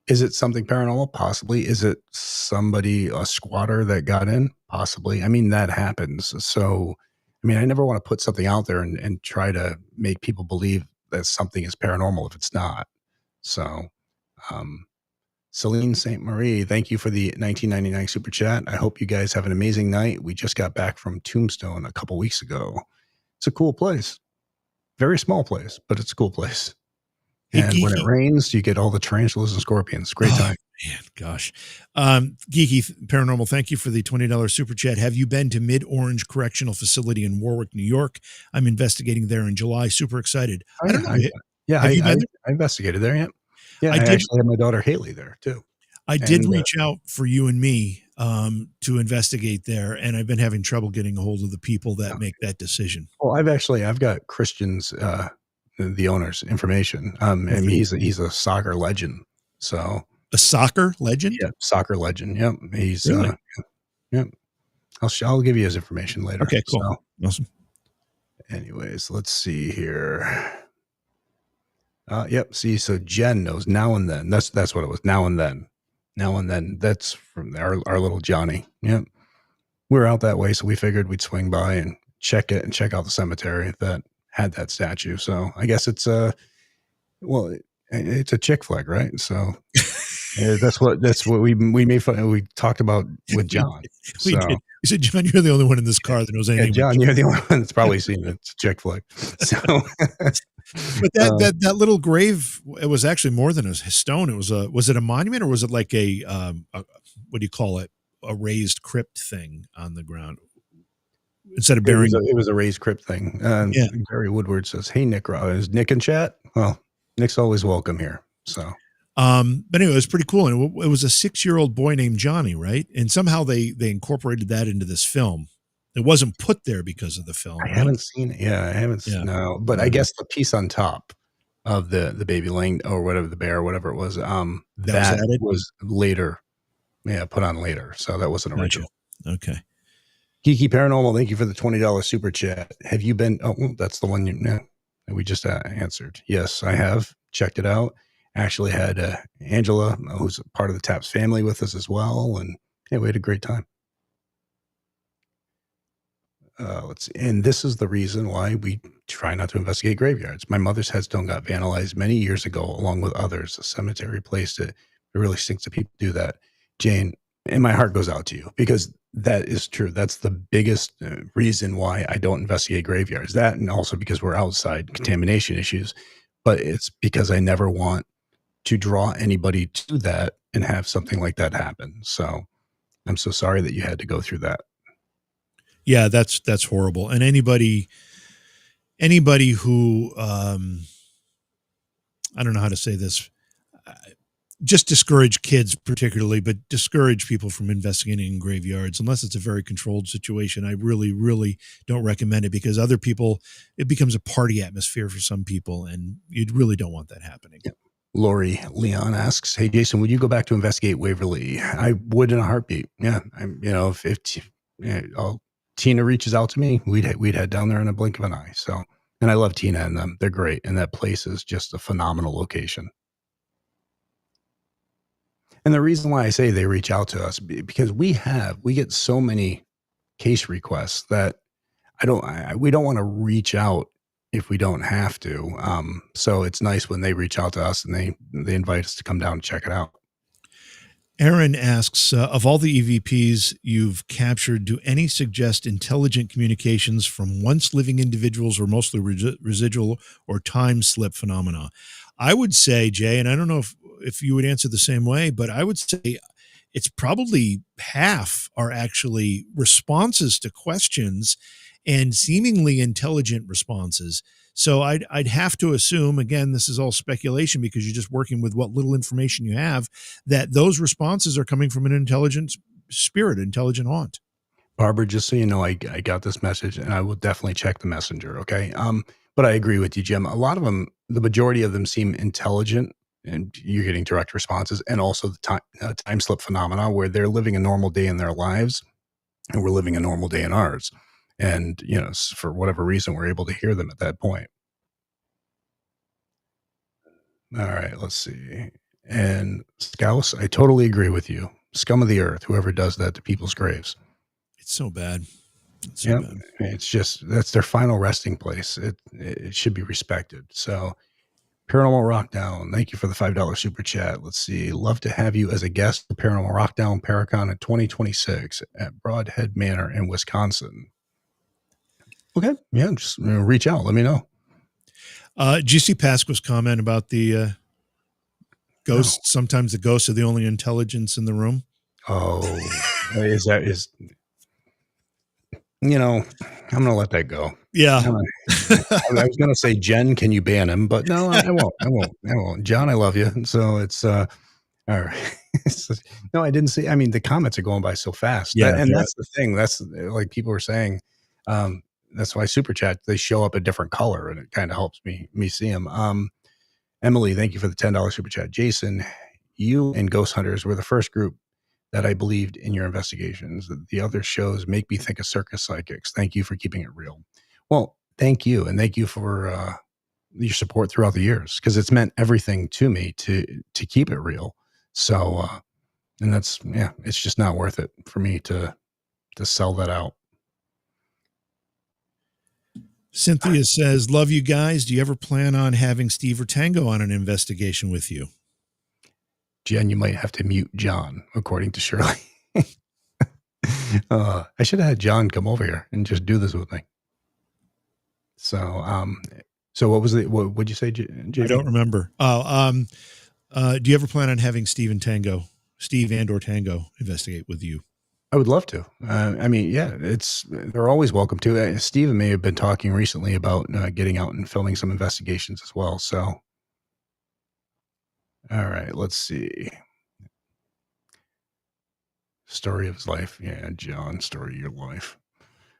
it something paranormal? Possibly. Is it somebody, a squatter that got in? Possibly. I mean, that happens. So, I mean, I never want to put something out there and try to make people believe that something is paranormal if it's not. So, Celine St. Marie, thank you for the 1999 super chat. I hope you guys have an amazing night. We just got back from Tombstone a couple weeks ago. It's a cool place. Very small place, but it's a cool place. And when it rains, you get all the tarantulas and scorpions. Great time. Man, gosh. Geeky Paranormal, thank you for the $20 super chat. Have you been to Mid Orange Correctional Facility in Warwick, New York? I'm investigating there in July. Super excited. I don't know. I investigated there. Yeah. Yeah. I actually had my daughter Haley there too. I did reach out for you and me to investigate there, and I've been having trouble getting a hold of the people that make that decision. Well, I've got Christian's, the owner's information. And he's a soccer legend. So a soccer legend? Yeah, soccer legend. Yep. He's really? Yep. I'll give you his information later. Okay, cool. So, awesome. Anyways, let's see here. Yep. See, so Jen knows Now and Then. That's what it was. Now and Then. Now and Then. That's from our little Johnny. Yep. We're out that way, so we figured we'd swing by and check it and check out the cemetery that had that statue. So I guess it's it's a chick flick, right? So that's what we made fun. We talked about with John. We did. We said, John, you're the only one in this car that knows anything. Yeah, John, you're the only one that's probably seen it. It's a chick flick. So, but that little grave, it was actually more than a stone. It was it a monument or was it like a what do you call it? A raised crypt thing on the ground instead of burying. It was a raised crypt thing. Yeah. Gary Woodward says, "Hey, Nick, is Nick in chat?" Well, Nick's always welcome here. So, but anyway, it was pretty cool. And it was a 6-year-old boy named Johnny, right? And somehow they incorporated that into this film. It wasn't put there because of the film. I haven't seen it. Yeah, I haven't seen no, but I guess the piece on top of the baby laying or whatever, the bear, whatever it was, that was later. Yeah, put on later. So that wasn't original. Okay. Geeky Paranormal, thank you for the $20 super chat. Have you been? Oh, that's the one we just answered. Yes, I have checked it out. Actually had Angela, who's part of the Taps family, with us as well, and yeah, we had a great time. Let's see. And this is the reason why we try not to investigate graveyards. My mother's headstone got vandalized many years ago, along with others. The cemetery replaced it. It really stinks that people do that. Jane, and my heart goes out to you because that is true. That's the biggest reason why I don't investigate graveyards. That, and also because we're outside contamination issues, but it's because I never want to draw anybody to that and have something like that happen. So I'm so sorry that you had to go through that. Yeah, that's horrible. And anybody who I don't know how to say this, just discourage kids particularly, but discourage people from investigating in graveyards unless it's a very controlled situation. I really, really don't recommend it because other people, it becomes a party atmosphere for some people, and you really don't want that happening. Yeah. Lori Leon asks, "Hey Jason, would you go back to investigate Waverly?" I would in a heartbeat. Yeah, if Tina reaches out to me, we'd head down there in a blink of an eye. So And I love Tina and them. They're great. And that place is just a phenomenal location. And the reason why I say they reach out to us because we get so many case requests that we don't want to reach out if we don't have to. So it's nice when they reach out to us and they invite us to come down and check it out. Aaron asks, of all the EVPs you've captured, do any suggest intelligent communications from once living individuals or mostly residual or time slip phenomena? I would say, Jay, and I don't know if you would answer the same way, but I would say it's probably half are actually responses to questions and seemingly intelligent responses. So I'd have to assume, again, this is all speculation because you're just working with what little information you have, that those responses are coming from an intelligent spirit, intelligent haunt. Barbara, just so you know, I got this message and I will definitely check the messenger. Okay. But I agree with you, Jim. A lot of them, the majority of them seem intelligent and you're getting direct responses, and also the time slip phenomena where they're living a normal day in their lives and we're living a normal day in ours. And, for whatever reason, we're able to hear them at that point. All right, let's see. And Scouse, I totally agree with you. Scum of the earth, whoever does that to people's graves. It's so bad. Bad. It's just, that's their final resting place. It should be respected. So Paranormal Rockdown, thank you for the $5 super chat. Let's see. Love to have you as a guest for Paranormal Rockdown Paracon in 2026 at Broadhead Manor in Wisconsin. Okay. Yeah. Just reach out. Let me know. GC Pasqua's comment about the ghosts. No. Sometimes the ghosts are the only intelligence in the room. Oh, I'm going to let that go. Yeah. I was going to say, Jen, can you ban him? But no, I won't. John, I love you. So it's, all right. No, I didn't see. I mean, the comments are going by so fast. Yeah. That's the thing. That's like people were saying, that's why super chat, they show up a different color and it kind of helps me see them. Emily, thank you for the $10 super chat. Jason, you and Ghost Hunters were the first group that I believed in your investigations. The other shows make me think of circus psychics. Thank you for keeping it real. Well, thank you. And thank you for your support throughout the years, because it's meant everything to me to keep it real. So, and that's, it's just not worth it for me to sell that out. Cynthia says, love you guys. Do you ever plan on having Steve or Tango on an investigation with you? Jen, you might have to mute John, according to Shirley. I should have had John come over here and just do this with me. So, so what was what would you say, JP? I don't remember. Do you ever plan on having Steve and or Tango investigate with you? I would love to. I mean, they're always welcome to. Steve and me have been talking recently about getting out and filming some investigations as well. So, all right, let's see. Story of his life. Yeah, John, story of your life.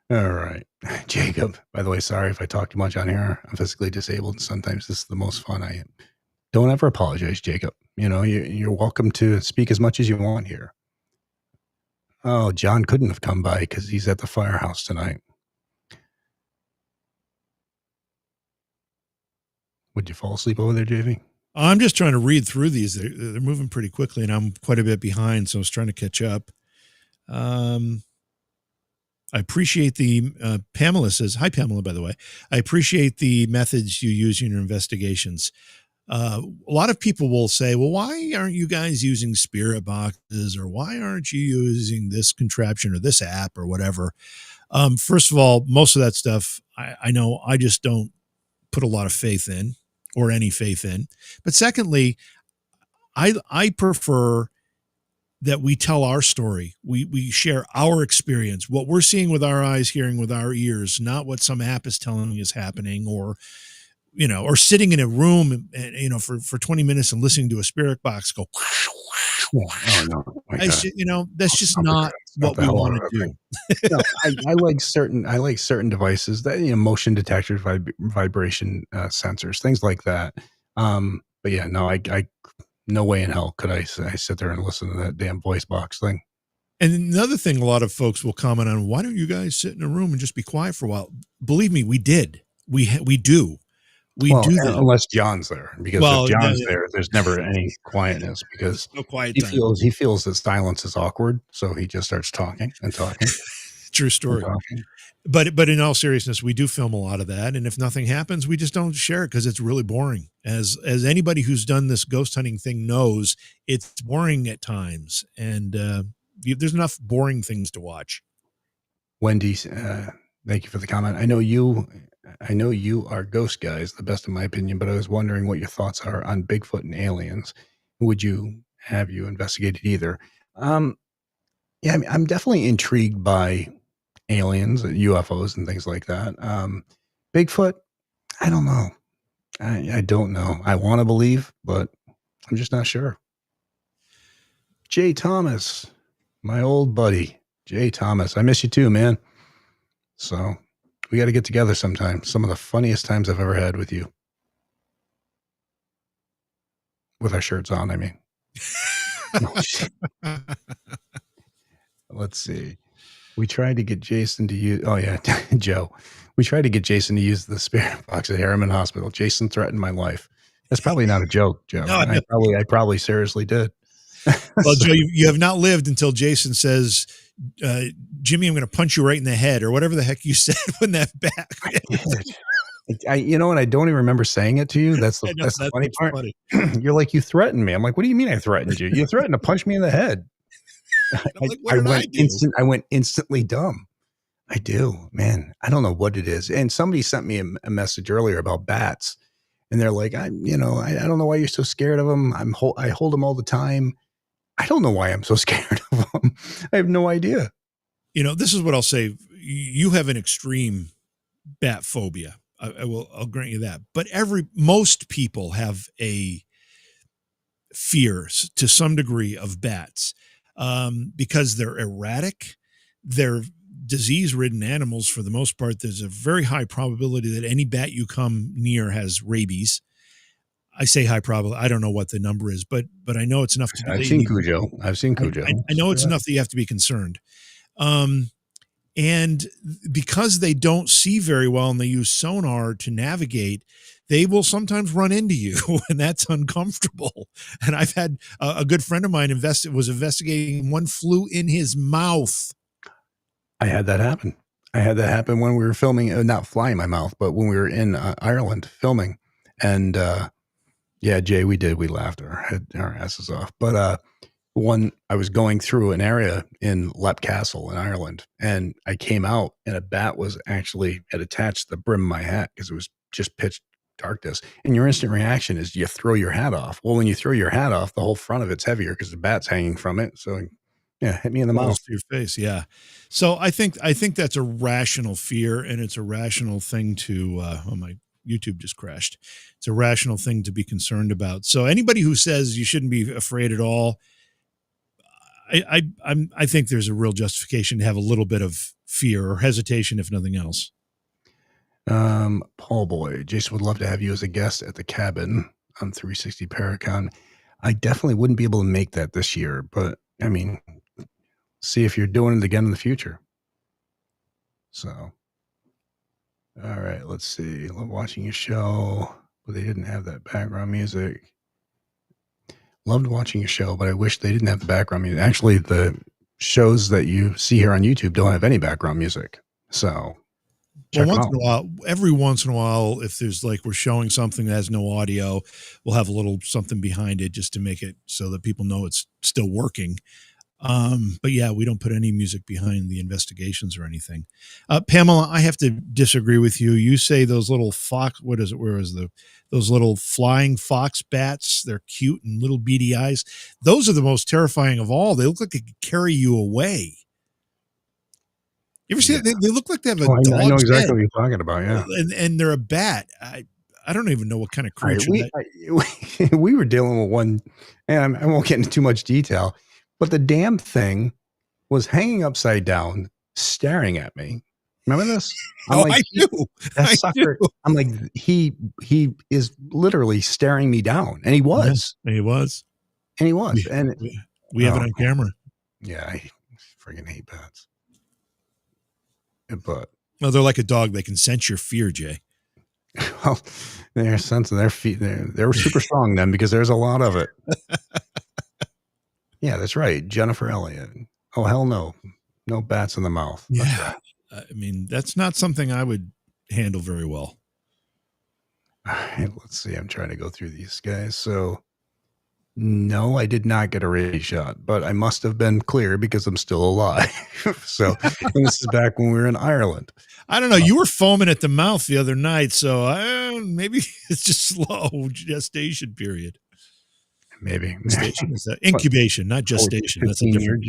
All right. Jacob, by the way, sorry if I talk too much on here. I'm physically disabled. Sometimes this is the most fun I am. Don't ever apologize, Jacob. You're welcome to speak as much as you want here. Oh, John couldn't have come by because he's at the firehouse tonight. Would you fall asleep over there, JV? I'm just trying to read through these. They're moving pretty quickly, and I'm quite a bit behind, so I was trying to catch up. I appreciate the Pamela says, hi, Pamela, by the way. I appreciate the methods you use in your investigations. A lot of people will say, well, why aren't you guys using spirit boxes, or why aren't you using this contraption or this app or whatever? First of all, most of that stuff, I know I just don't put a lot of faith in, or any faith in. But secondly, I prefer that we tell our story. We share our experience, what we're seeing with our eyes, hearing with our ears, not what some app is telling us is happening, or sitting in a room and, for 20 minutes and listening to a spirit box go. Oh, no. That's just not what we want to do. No, I like certain devices that, motion detectors, vibration sensors, things like that. But yeah, no, I no way in hell could I sit there and listen to that damn voice box thing. And another thing, a lot of folks will comment on, why don't you guys sit in a room and just be quiet for a while? Believe me, we did. We do. We Well, do that. unless John's there, because if Well, John's there, there's never any quietness because no quiet he time. feels that silence is awkward, so he just starts talking and talking True and story. talking. But in all seriousness, we do film a lot of that, and if nothing happens, we just don't share it because it's really boring. As anybody who's done this ghost hunting thing knows, it's boring at times, and there's enough boring things to watch. Wendy, thank you for the comment. I know you are ghost guys, the best in my opinion, but I was wondering what your thoughts are on Bigfoot and aliens. Would you have you investigated either? Yeah, I mean, I'm definitely intrigued by aliens, UFOs, and things like that. Bigfoot, I don't know. I don't know. I want to believe, but I'm just not sure. Jay Thomas, my old buddy, Jay Thomas. I miss you too, man. So we got to get together sometime. Some of the funniest times I've ever had with you. With our shirts on, I mean. Let's see. We tried to get Jason to use, oh yeah, Joe. We tried to get Jason to use the spirit box at Harriman Hospital. Jason threatened my life. That's probably not a joke, Joe. No, no. I probably seriously did. Well, Joe, you have not lived until Jason says, Jimmy, I'm going to punch you right in the head, or whatever the heck you said when that back. You know, and I don't even remember saying it to you. That's the funny part. Funny. You're like, you threatened me. I'm like, what do you mean I threatened you? You threatened to punch me in the head. I went instantly dumb. I do, man. I don't know what it is. And somebody sent me a message earlier about bats, and they're like, I don't know why you're so scared of them. I hold them all the time. I don't know why I'm so scared of them. I have no idea. You know, this is what I'll say. You have an extreme bat phobia. I'll grant you that. But most people have a fear to some degree of bats because they're erratic. They're disease-ridden animals for the most part. There's a very high probability that any bat you come near has rabies. I say high probability. I don't know what the number is, but I know it's enough to. I've seen Cujo. I know it's enough that you have to be concerned. And because they don't see very well and they use sonar to navigate, they will sometimes run into you, and that's uncomfortable. And I've had a good friend of mine was investigating. One flew in his mouth. I had that happen. When we were filming, not fly in my mouth, but when we were in Ireland filming. And yeah, Jay, we laughed our asses off. But I was going through an area in Leap Castle in Ireland, and I came out, and a bat had attached the brim of my hat because it was just pitch darkness. And your instant reaction is you throw your hat off. Well, when you throw your hat off, the whole front of it's heavier because the bat's hanging from it. So yeah, hit me in the mouth. To your face, yeah. So I think that's a rational fear, and it's a rational thing to. My YouTube just crashed. It's a rational thing to be concerned about. So anybody who says you shouldn't be afraid at all, I think there's a real justification to have a little bit of fear or hesitation, if nothing else. Paul Boy, Jason would love to have you as a guest at the cabin on 360 Paracon. I definitely wouldn't be able to make that this year, but I mean, see if you're doing it again in the future. So, all right, let's see. Love watching your show, but they didn't have that background music. Loved watching your show, but I wish they didn't have the background music. Actually, the shows that you see here on YouTube don't have any background music. So every once in a while, if there's like we're showing something that has no audio, we'll have a little something behind it just to make it so that people know it's still working. But yeah, we don't put any music behind the investigations or anything. Pamela, I have to disagree with you. You say those little fox, those little flying fox bats, they're cute and little beady eyes. Those are the most terrifying of all. They look like they could carry you away. You ever see that? They look like they have a dog's I know exactly head. what you're talking about. Yeah. And they're a bat. I don't even know what kind of creature we were dealing with one, and I won't get into too much detail, but the damn thing was hanging upside down, staring at me. Remember this? I do. That sucker. I'm like, he is literally staring me down, and he was. Yeah, he was. And he was. We have it on camera. Yeah, I freaking hate bats. But they're like a dog. They can sense your fear, Jay. Well, their sense of their feet, they were super strong then because there's a lot of it. Yeah, that's right. Jennifer Elliott. Oh, hell no. No bats in the mouth. That's Yeah. I mean, that's not something I would handle very well. All right, let's see. I'm trying to go through these guys. So, no, I did not get a rabies shot, but I must have been clear because I'm still alive. So, and this is back when we were in Ireland. I don't know. You were foaming at the mouth the other night, so maybe it's just slow gestation period. Maybe. Gestation is incubation, not gestation. That's a different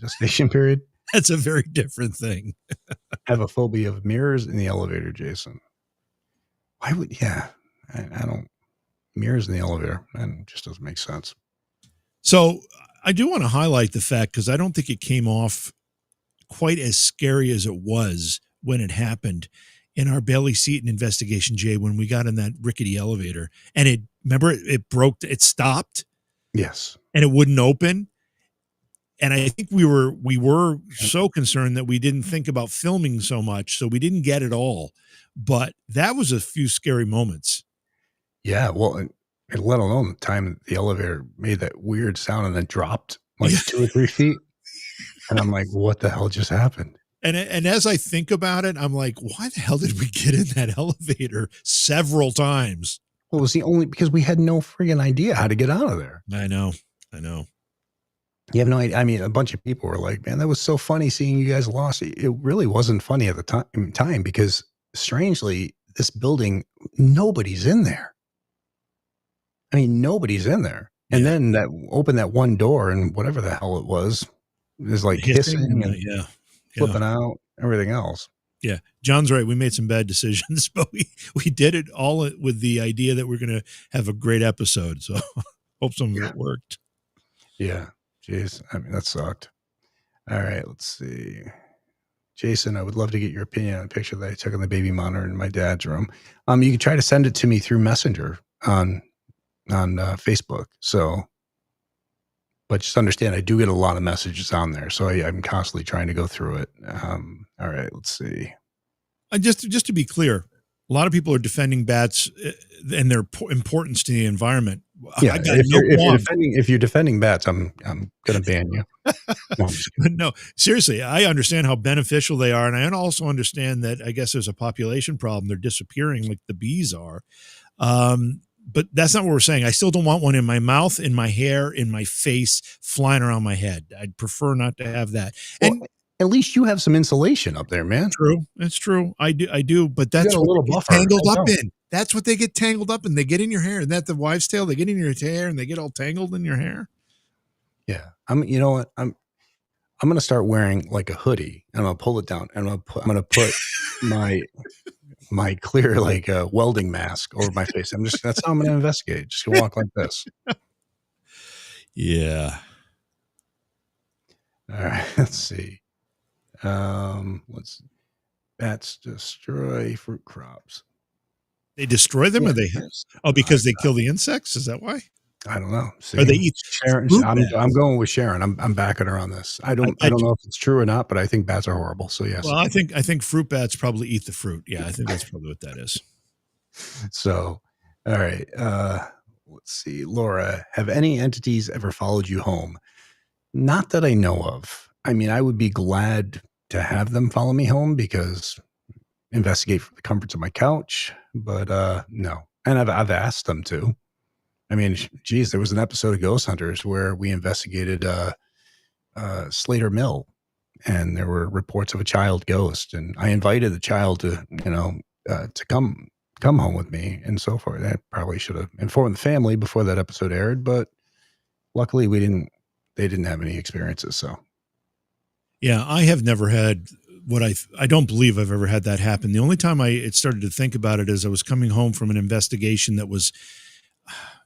gestation period. That's a very different thing. I have a phobia of mirrors in the elevator, Jason. Why would, I don't, mirrors in the elevator, and it just doesn't make sense. So I do want to highlight the fact, because I don't think it came off quite as scary as it was when it happened in our Bailey Seaton investigation, Jay, when we got in that rickety elevator and it broke, it stopped. Yes. And it wouldn't open. And I think we were so concerned that we didn't think about filming so much, so we didn't get it all. But that was a few scary moments. Yeah, well, and let alone the time the elevator made that weird sound and then dropped like 2 or 3 feet. And I'm like, what the hell just happened? And as I think about it, I'm like, why the hell did we get in that elevator several times? Well, it was because we had no friggin' idea how to get out of there. I know. You have no idea. I mean, a bunch of people were like, man, that was so funny seeing you guys lost. It really wasn't funny at the time because strangely, this building, nobody's in there. I mean, nobody's in there. And then opened that one door and whatever the hell it was like hissing and flipping out, everything else. Yeah. John's right. We made some bad decisions, but we did it all with the idea that we're going to have a great episode. So hope some of it worked. Yeah. Jeez. I mean, that sucked. All right. Let's see. Jason, I would love to get your opinion on a picture that I took on the baby monitor in my dad's room. You can try to send it to me through Messenger on Facebook. So, but just understand, I do get a lot of messages on there. So I'm constantly trying to go through it. All right, let's see. Just to be clear, a lot of people are defending bats and their importance to the environment. Yeah, if you're defending bats, I'm going to ban you. No, seriously, I understand how beneficial they are, and I also understand that I guess there's a population problem. They're disappearing like the bees are. But that's not what we're saying. I still don't want one in my mouth, in my hair, in my face, flying around my head. I'd prefer not to have that. And at least you have some insulation up there, man. True. It's true. I do. But that's a little buffer. Tangled up in. That's what they get tangled up in. They get in your hair. Isn't that the wives' tale? They get in your hair and they get all tangled in your hair. Yeah. You know what? I'm going to start wearing like a hoodie and I'm going to pull it down and I'm going to put my clear, like welding mask over my face. That's how I'm going to investigate. Just gonna walk like this. Yeah. All right. Let's see. Bats destroy fruit crops. They destroy them, or because they kill the insects? Is that why? I don't know. See, or they eat Sharon. I'm going with Sharon. I'm backing her on this. I don't know if it's true or not, but I think bats are horrible. So yes. Well, I think fruit bats probably eat the fruit. Yeah, I think that's probably what that is. So, all right. Let's see, Laura. Have any entities ever followed you home? Not that I know of. I mean, I would be glad to have them follow me home because investigate from the comforts of my couch. But no, and I've asked them to. I mean, geez, there was an episode of Ghost Hunters where we investigated Slater Mill, and there were reports of a child ghost, and I invited the child to, to come home with me and so forth. I probably should have informed the family before that episode aired, but luckily they didn't have any experiences. So, yeah, I have never had I don't believe I've ever had that happen. The only time I started to think about it is I was coming home from an investigation that was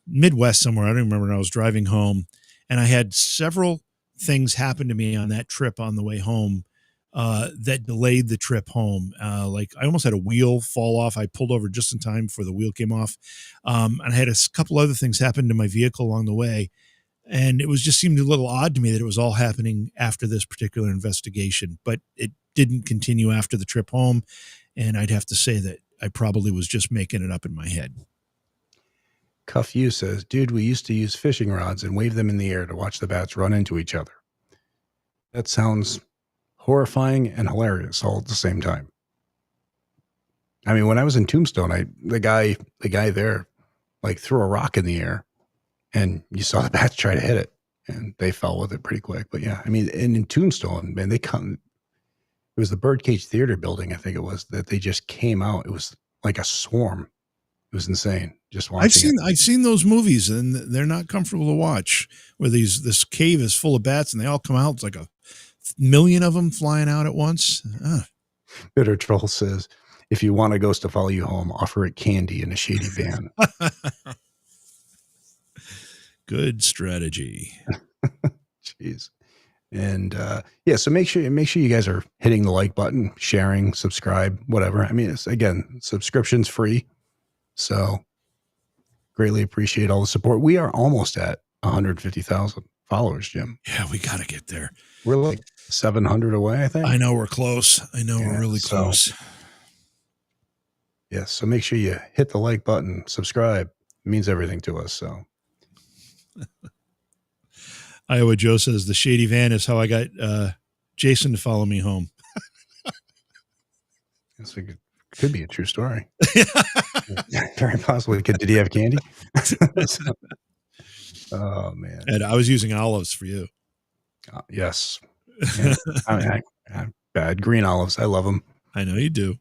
Midwest somewhere. I don't remember when I was driving home, and I had several things happen to me on that trip on the way home that delayed the trip home. Like I almost had a wheel fall off. I pulled over just in time before the wheel came off. And I had a couple other things happen to my vehicle along the way. And it just seemed a little odd to me that it was all happening after this particular investigation, but it didn't continue after the trip home. And I'd have to say that I probably was just making it up in my head. Cuff U says, dude, we used to use fishing rods and wave them in the air to watch the bats run into each other. That sounds horrifying and hilarious all at the same time. I mean, when I was in Tombstone, the guy there like threw a rock in the air and you saw the bats try to hit it and they fell with it pretty quick. But yeah, I mean, and in Tombstone, man, it was the Birdcage Theater building, I think it was, that they just came out. It was like a swarm. It was insane just watching I've seen those movies and they're not comfortable to watch where this cave is full of bats and they all come out. It's like a million of them flying out at once. Bitter Troll says, if you want a ghost to follow you home, offer it candy in a shady van. Good strategy. Jeez. And yeah, so make sure you guys are hitting the like button, sharing, subscribe, whatever. I mean, it's, again, subscription's free. So greatly appreciate all the support. We are almost at 150,000 followers, Jim. Yeah, we got to get there. We're like 700 away, I think. I know we're close. We're really close. Yes. So make sure you hit the like button, subscribe. It means everything to us. So Iowa Joe says the shady van is how I got Jason to follow me home. That's could be a true story. Very possibly. Did he have candy? Oh man! And I was using olives for you. Yes. Yeah. I bad green olives. I love them. I know you do.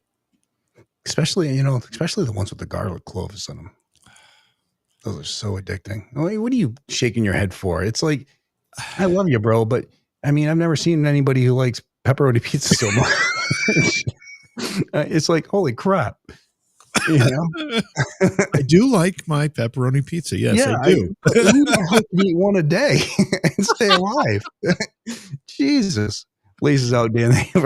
Especially the ones with the garlic cloves in them. Those are so addicting. What are you shaking your head for? It's like, I love you, bro, but I mean, I've never seen anybody who likes pepperoni pizza so much. It's like, holy crap. You know? I do like my pepperoni pizza. Yes, yeah, I do. Who the hell can eat one a day and stay alive? Jesus. Laces out, Dan. Have you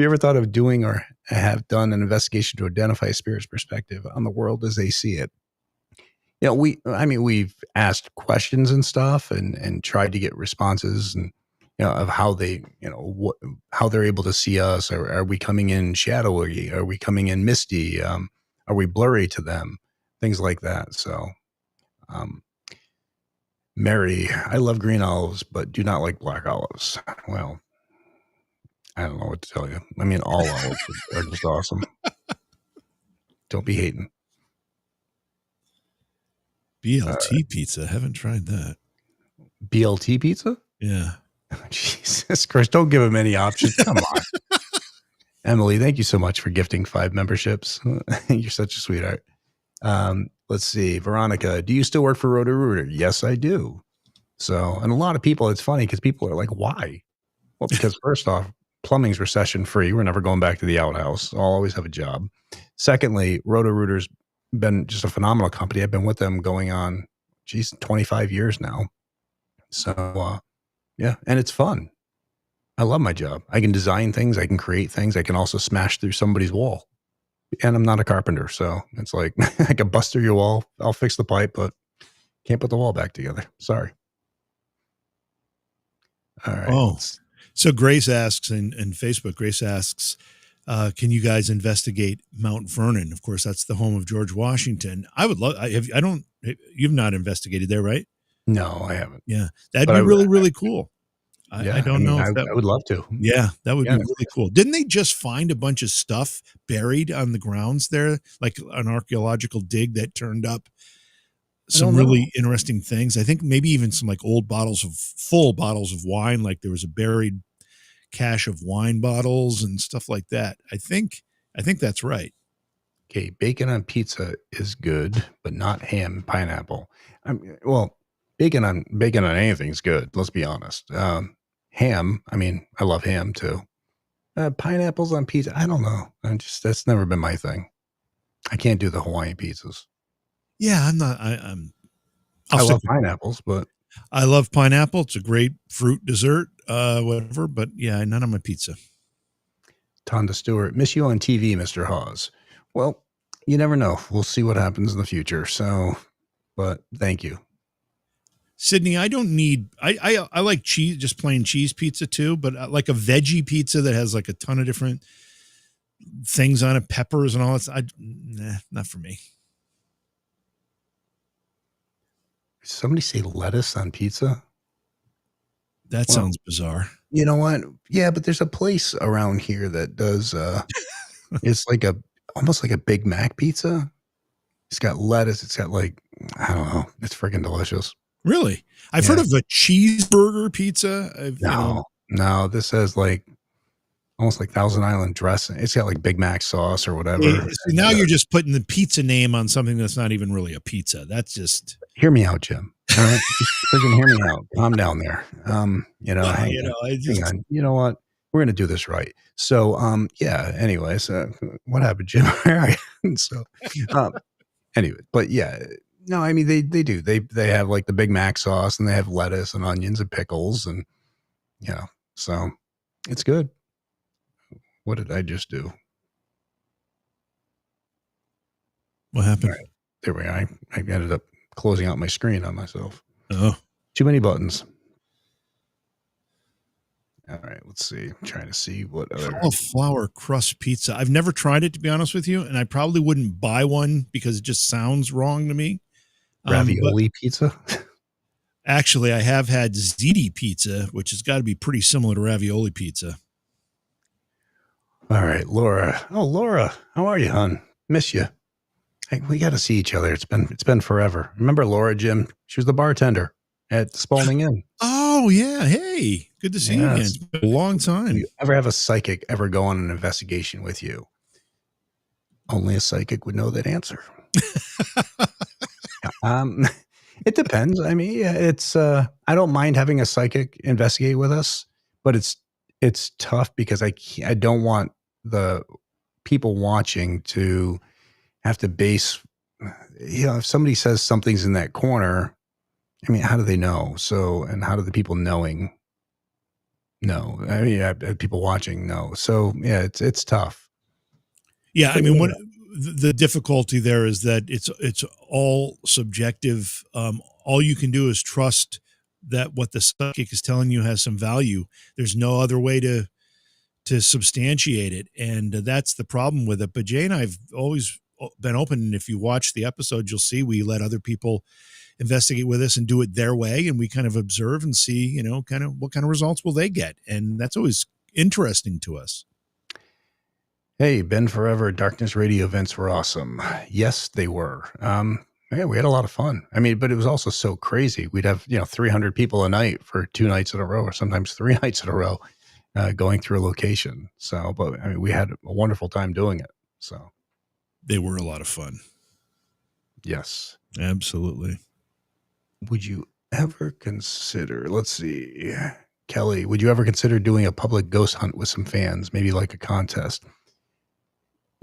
ever thought of doing or have done an investigation to identify a spirit's perspective on the world as they see it? You know, we've asked questions and stuff and tried to get responses and, of how they, how they're able to see us. Are we coming in shadowy? Are we coming in misty? Are we blurry to them? Things like that. So, Mary, I love green olives, but do not like black olives. Well, I don't know what to tell you. I mean, all olives are just awesome. Don't be hating. BLT pizza. Haven't tried that. BLT pizza? Yeah. Oh, Jesus Christ. Don't give him any options. Come on. Emily, thank you so much for gifting 5 memberships. You're such a sweetheart. Let's see. Veronica, do you still work for Roto-Rooter? Yes, I do. So, and a lot of people, it's funny because people are like, why? Well, because first off, plumbing's recession free. We're never going back to the outhouse. I'll always have a job. Secondly, Roto-Rooter's been just a phenomenal company. I've been with them going on, 25 years now. So, yeah, and it's fun. I love my job. I can design things. I can create things. I can also smash through somebody's wall. And I'm not a carpenter, so it's like I can bust through your wall. I'll fix the pipe, but can't put the wall back together. Sorry. All right. Oh, so Grace asks in Facebook, Grace asks, can you guys investigate Mount Vernon? Of course, that's the home of George Washington. I would love, you've not investigated there, right? No, I haven't. Yeah. That'd be really cool. I don't know. I would love to. Yeah, that would be really cool. Didn't they just find a bunch of stuff buried on the grounds there? Like an archaeological dig that turned up some really interesting things. I think maybe even some like old full bottles of wine. Like there was a buried cache of wine bottles and stuff like that. I think that's right. Okay. Bacon on pizza is good, but not ham and pineapple. Bacon on anything is good. Let's be honest. Ham. I mean, I love ham too. Pineapples on pizza. I don't know. That's never been my thing. I can't do the Hawaiian pizzas. Yeah, I'm not. I love pineapples, but I love pineapple. It's a great fruit dessert, whatever. But yeah, none on my pizza. Tonda Stewart, miss you on TV, Mr. Hawes. Well, you never know. We'll see what happens in the future. So, but thank you. Sydney, I don't need, I like cheese, just plain cheese pizza too, but like a veggie pizza that has like a ton of different things on it, peppers and all that. Not for me. Somebody say lettuce on pizza? That Well, sounds bizarre. you know what? Yeah, but there's a place around here that does it's like almost like a Big Mac pizza. It's got lettuce, it's got like, I don't know, it's freaking delicious. Really? I've heard of a cheeseburger pizza. No, this has like almost like Thousand Island dressing. It's got like Big Mac sauce or whatever. See, now you're just putting the pizza name on something that's not even really a pizza. That's just. Hear me out, Jim. All right, freaking hear me out. Calm down there. Hang on. You know what? We're gonna do this right. So, yeah. Anyways, what happened, Jim? So, anyway, but yeah, no, I mean they do. They have like the Big Mac sauce and they have lettuce and onions and pickles and so it's good. What did I just do? What happened? Right, there we go. I ended up closing out my screen on myself. Oh, too many buttons. All right, let's see. I'm trying to see what other cauliflower crust pizza. I've never tried it, to be honest with you, and I probably wouldn't buy one because it just sounds wrong to me. Ravioli pizza. Actually, I have had ziti pizza, which has got to be pretty similar to ravioli pizza. All right, Laura. Oh, Laura, how are you, hon? Miss you. Hey, we got to see each other. It's been forever. Remember Laura, Jim? She was the bartender at Spalding Inn. Oh yeah. Hey, good to see you again. It's been a long time. Do you ever have a psychic ever go on an investigation with you? Only a psychic would know that answer. It depends. I mean, yeah, it's I don't mind having a psychic investigate with us, but it's tough because I don't want the people watching to have to base, if somebody says something's in that corner, I mean, how do they know? So, and how do the people knowing know? I mean, people watching know. So yeah, it's tough. Yeah. I mean, the difficulty there is that it's all subjective. All you can do is trust that what the psychic is telling you has some value. There's no other way to substantiate it. And that's the problem with it. But Jay and I've always been open. And if you watch the episode, you'll see we let other people investigate with us and do it their way. And we kind of observe and see, kind of what kind of results will they get. And that's always interesting to us. Hey, Ben Forever, Darkness Radio events were awesome. Yes, they were. Yeah, we had a lot of fun. I mean, but it was also so crazy. We'd have, 300 people a night for 2 nights in a row, or sometimes 3 nights in a row, going through a location. So, but I mean, we had a wonderful time doing it. So they were a lot of fun. Yes, absolutely. Would you ever consider, let's see, Kelly, would you ever consider doing a public ghost hunt with some fans, maybe like a contest?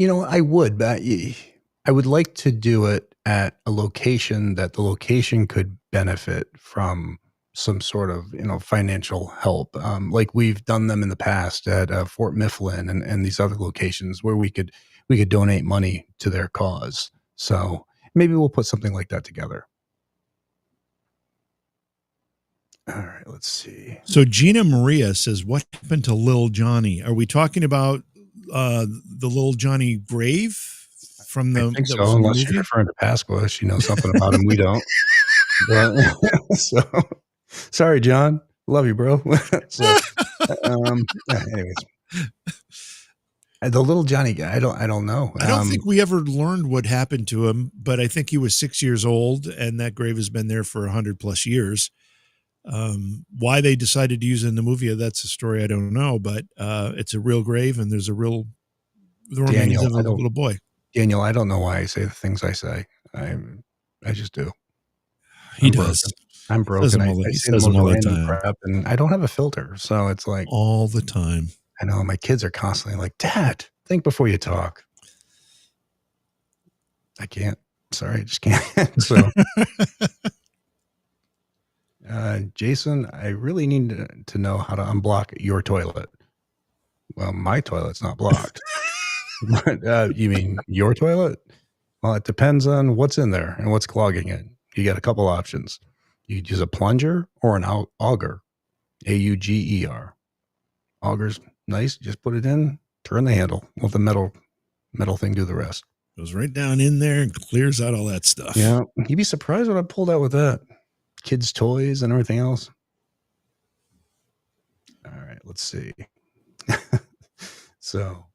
I would, but I would like to do it at a location that the location could benefit from some sort of, financial help. Like we've done them in the past at Fort Mifflin and these other locations where we could donate money to their cause. So maybe we'll put something like that together. All right, let's see. So Gina Maria says, what happened to Lil Johnny? Are we talking about the Lil Johnny grave from the? I think so, unless you're referring to Pasqua. She knows something about him we don't. So, sorry, John. Love you, bro. Anyways. The little Johnny guy, I don't know. I don't think we ever learned what happened to him, but I think he was 6 years old, and that grave has been there for 100+ years. Why they decided to use it in the movie, that's a story I don't know, but it's a real grave, and there's the remains of a little boy. Daniel, I don't know why I say the things I say. I just do. He does. I'm broken. I say the most random crap, and I don't have a filter, so it's like all the time. I know my kids are constantly like, Dad, think before you talk. I can't. Sorry, I just can't. So, Jason, I really need to know how to unblock your toilet. Well, my toilet's not blocked. You mean your toilet? Well, it depends on what's in there and what's clogging it. You got a couple options. You could use a plunger or an auger. AUGER. Auger's nice. Just put it in, turn the handle. Let the metal thing do the rest. Goes right down in there and clears out all that stuff. Yeah. You'd be surprised what I pulled out with that. Kids' toys and everything else. All right, let's see. So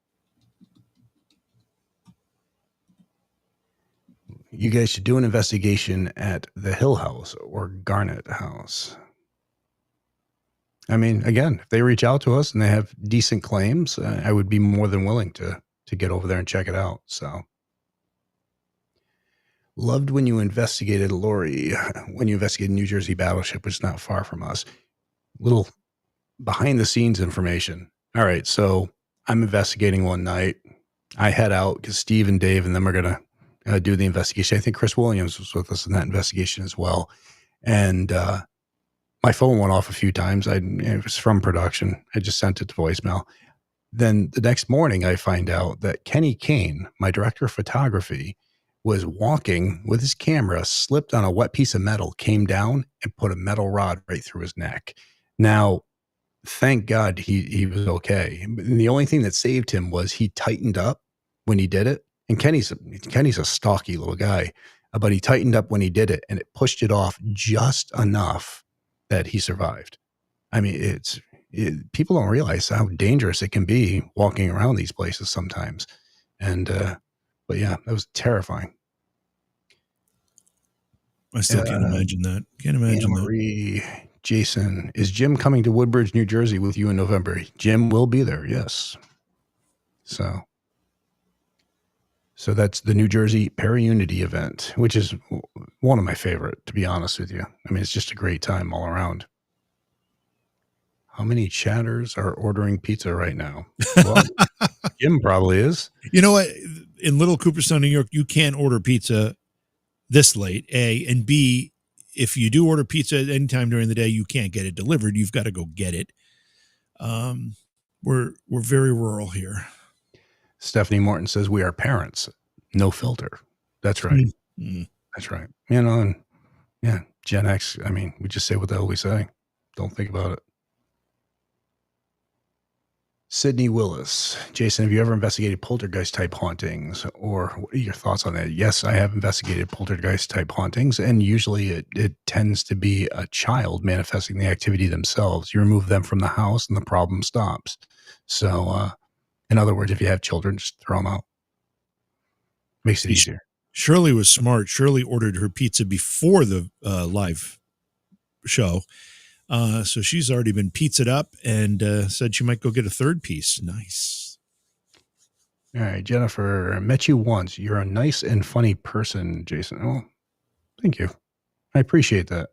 you guys should do an investigation at the Hill House or Garnet House. I mean, again, if they reach out to us and they have decent claims, I would be more than willing to get over there and check it out. So loved when you investigated Lori, when you investigated New Jersey Battleship, which is not far from us. Little behind the scenes information. All right. So I'm investigating one night. I head out because Steve and Dave and them are going to do the investigation. I think Chris Williams was with us in that investigation as well. And my phone went off a few times. It was from production. I just sent it to voicemail. Then the next morning, I find out that Kenny Kane, my director of photography, was walking with his camera, slipped on a wet piece of metal, came down and put a metal rod right through his neck. Now, thank God he was okay. And the only thing that saved him was he tightened up when he did it. And Kenny's a stocky little guy, but he tightened up when he did it, and it pushed it off just enough that he survived. I mean, people don't realize how dangerous it can be walking around these places sometimes. And, but yeah, that was terrifying. I still can't imagine that. Can't imagine Marie, Jason, is Jim coming to Woodbridge, New Jersey with you in November? Jim will be there. Yes. So that's the New Jersey Para-Unity event, which is one of my favorite, to be honest with you. I mean, it's just a great time all around. How many chatters are ordering pizza right now? Well, Jim probably is. You know what? In Little Cooperstown, New York, you can't order pizza this late, A, and B, if you do order pizza at any time during the day, you can't get it delivered. You've got to go get it. We're very rural here. Stephanie Morton says we are parents, no filter. That's right. Mm-hmm. That's right. You know, and yeah, Gen X. I mean, we just say what the hell we say. Don't think about it. Sydney Willis. Jason, have you ever investigated poltergeist type hauntings, or what are your thoughts on that? Yes, I have investigated poltergeist type hauntings, and usually it tends to be a child manifesting the activity themselves. You remove them from the house and the problem stops. So, in other words, if you have children, just throw them out. Makes it easier. Shirley was smart. Shirley ordered her pizza before the live show. So she's already been pizzaed up and said she might go get a third piece. Nice. All right, Jennifer, I met you once. You're a nice and funny person, Jason. Oh, thank you. I appreciate that.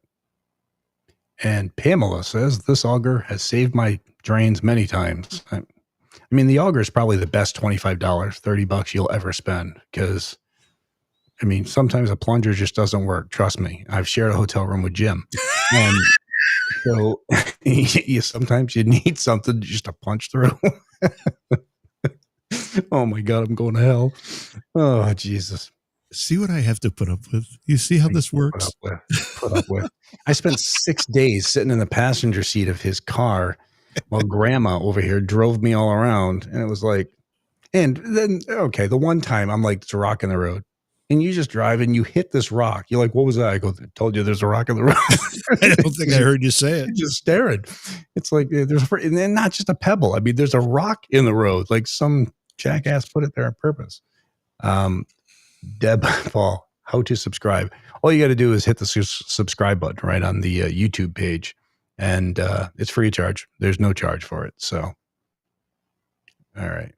And Pamela says, this auger has saved my drains many times. I mean, the auger is probably the best $25, $30 you'll ever spend, because, I mean, sometimes a plunger just doesn't work. Trust me. I've shared a hotel room with Jim. And so sometimes you need something just to punch through. Oh my God, I'm going to hell. Oh, Jesus. See what I have to put up with? You see how this works? Put up with. I spent 6 days sitting in the passenger seat of his car while grandma over here drove me all around. And it was like, and then, okay, the one time I'm like, there's a rock in the road. And you just drive and you hit this rock. You're like, what was that? I go, I told you there's a rock in the road. I don't think I heard you say it. Just staring. It's like, and then not just a pebble. I mean, there's a rock in the road. Like some jackass put it there on purpose. Deb Paul, how to subscribe. All you got to do is hit the subscribe button right on the YouTube page. And it's free of charge. There's no charge for it. So, all right.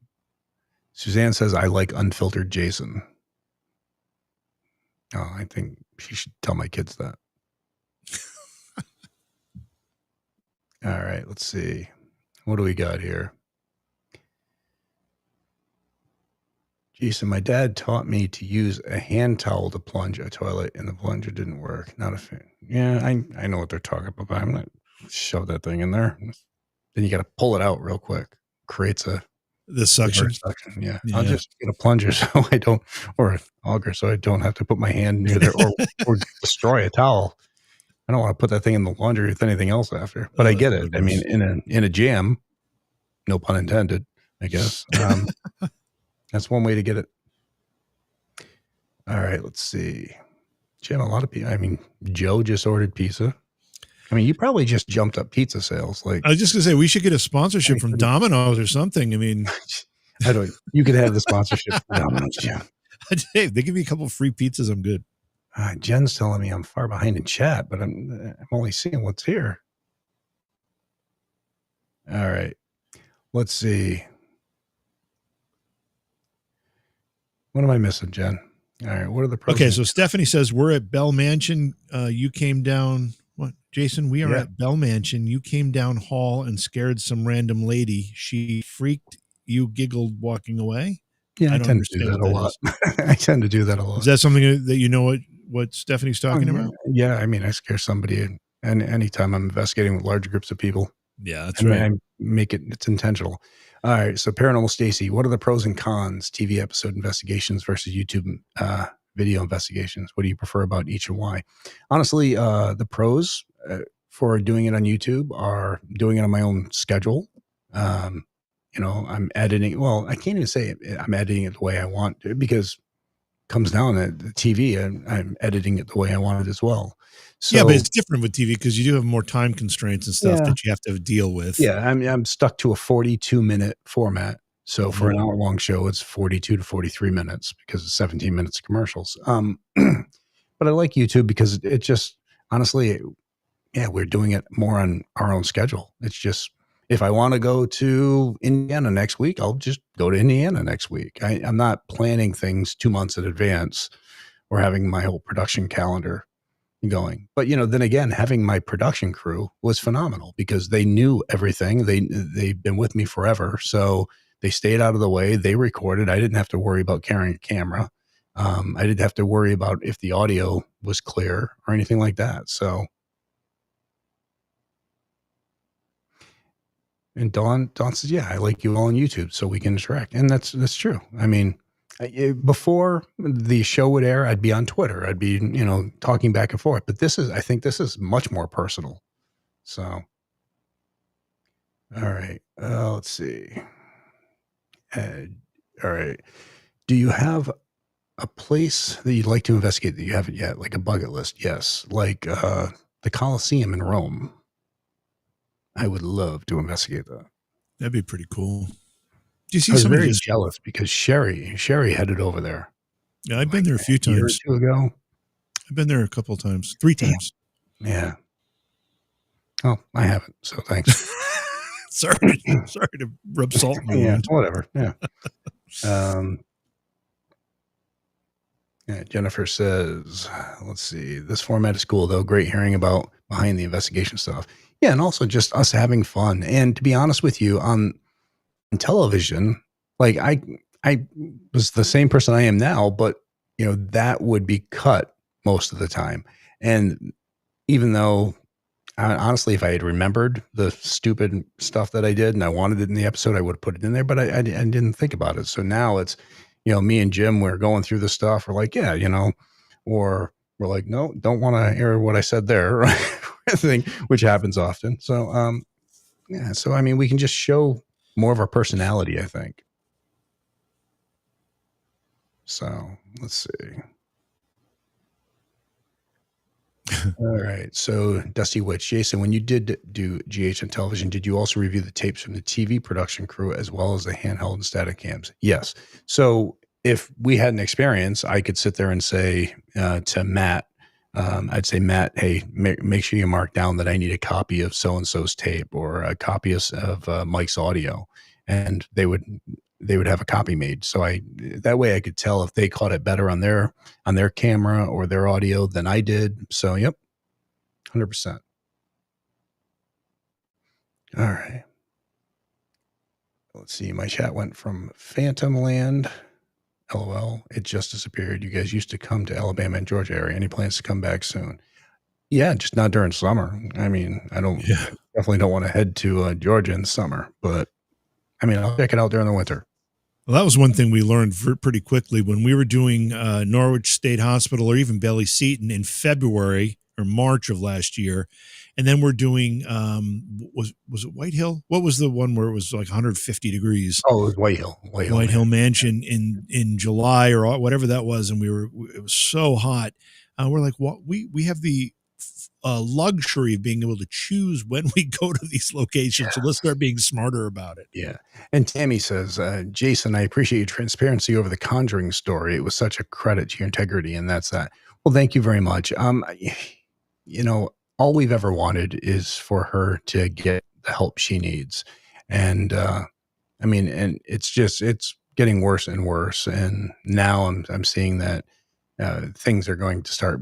Suzanne says, I like unfiltered Jason. Oh, I think she should tell my kids that. All right, let's see. What do we got here? Jason, my dad taught me to use a hand towel to plunge a toilet, and the plunger didn't work. Not a fan. Yeah, I know what they're talking about, but I'm not shove that thing in there. Then you got to pull it out real quick. Creates the suction. Yeah. I'll just get a plunger so I don't, or an auger so I don't have to put my hand near there or destroy a towel. I don't want to put that thing in the laundry with anything else after. But I get it. I mean, in a jam, no pun intended, I guess. That's one way to get it. All right, let's see. Jim, a lot of people. I mean, Joe just ordered pizza. I mean, you probably just jumped up pizza sales. Like, I was just gonna say we should get a sponsorship from Domino's or something. I mean, I don't. You could have the sponsorship from Domino's, Jim. Hey, they give me a couple of free pizzas. I'm good. Jen's telling me I'm far behind in chat, but I'm only seeing what's here. All right, let's see. What am I missing, Jen? All right, what are the pros? Okay, so Stephanie says we're at Bell Mansion. You came down. What, Jason? We are at Bell Mansion. You came down hall and scared some random lady. She freaked. You giggled walking away. Yeah, I tend to do that a lot. I tend to do that a lot. Is that something that you know what Stephanie's talking about? Yeah, I mean, I scare somebody, and anytime I'm investigating with large groups of people. Yeah, that's right. I make it's intentional. All right, so Paranormal Stacy, what are the pros and cons? TV episode investigations versus YouTube video investigations. What do you prefer about each and why? Honestly, the pros for doing it on YouTube are doing it on my own schedule. I'm editing. Well, I can't even say I'm editing it the way I want to, because it comes down to the TV, and I'm editing it the way I want it as well. So, yeah, but it's different with TV because you do have more time constraints and stuff that you have to deal with. Yeah, I'm stuck to a 42-minute format. So for an hour-long show, it's 42 to 43 minutes because it's 17 minutes of commercials. But I like YouTube because it just, honestly, we're doing it more on our own schedule. It's just, if I want to go to Indiana next week, I'll just go to Indiana next week. I'm not planning things 2 months in advance or having my whole production calendar going. But then again, having my production crew was phenomenal because they knew everything. They've been with me forever, so they stayed out of the way. They recorded. I didn't have to worry about carrying a camera. I didn't have to worry about if the audio was clear or anything like that. So, and Dawn says, "Yeah, I like you all on YouTube, so we can interact," and that's true. I mean, before the show would air, I'd be on Twitter. I'd be, talking back and forth. But I think this is much more personal. So, all right. Let's see. All right. Do you have a place that you'd like to investigate that you haven't yet, like a bucket list? Yes. Like the Colosseum in Rome. I would love to investigate that. That'd be pretty cool. Do you see I was somebody very jealous because Sherry headed over there. Yeah, I've been there a few times. A year or two ago. I've been there a couple of times, 3 times. Yeah. Oh, I haven't. So thanks. sorry to rub salt in my wound. Whatever. Yeah. Jennifer says, let's see. This format is cool, though. Great hearing about behind the investigation stuff. Yeah, and also just us having fun. And to be honest with you, on television, like I was the same person I am now, but that would be cut most of the time. And even though, honestly, if I had remembered the stupid stuff that I did and I wanted it in the episode, I would have put it in there, but I didn't think about it. So now it's, me and Jim, we're going through the stuff. We're like, or we're like, no, don't want to air what I said there, right? Which happens often. So, so, I mean, we can just show more of our personality, I think. So let's see. All right. So Dusty Witch, Jason, when you did do GH on television, did you also review the tapes from the TV production crew as well as the handheld and static cams? Yes. So if we had an experience, I could sit there and say to Matt, I'd say, Matt, hey, make sure you mark down that I need a copy of so-and-so's tape or a copy of Mike's audio. And they would have a copy made. So that way I could tell if they caught it better on their camera or their audio than I did. So, yep, 100%. All right. Let's see. My chat went from Phantom Land. LOL. It just disappeared. You guys used to come to Alabama and Georgia area. Any plans to come back soon? Yeah, just not during summer. I mean, I definitely don't want to head to Georgia in summer, but I mean, I'll check it out during the winter. Well, that was one thing we learned pretty quickly when we were doing Norwich State Hospital or even Bailey Seton in February or March of last year. And then we're doing was it White Hill? What was the one where it was like 150 degrees? Oh, it was White Hill Mansion in July or whatever that was, and it was so hot. We're like, what? We have the luxury of being able to choose when we go to these locations. So let's start being smarter about it. Yeah. And Tammy says, Jason, I appreciate your transparency over the Conjuring story. It was such a credit to your integrity, and that's that. Well, thank you very much. You know, all we've ever wanted is for her to get the help she needs. And I mean, and it's getting worse and worse. And now I'm seeing that things are going to start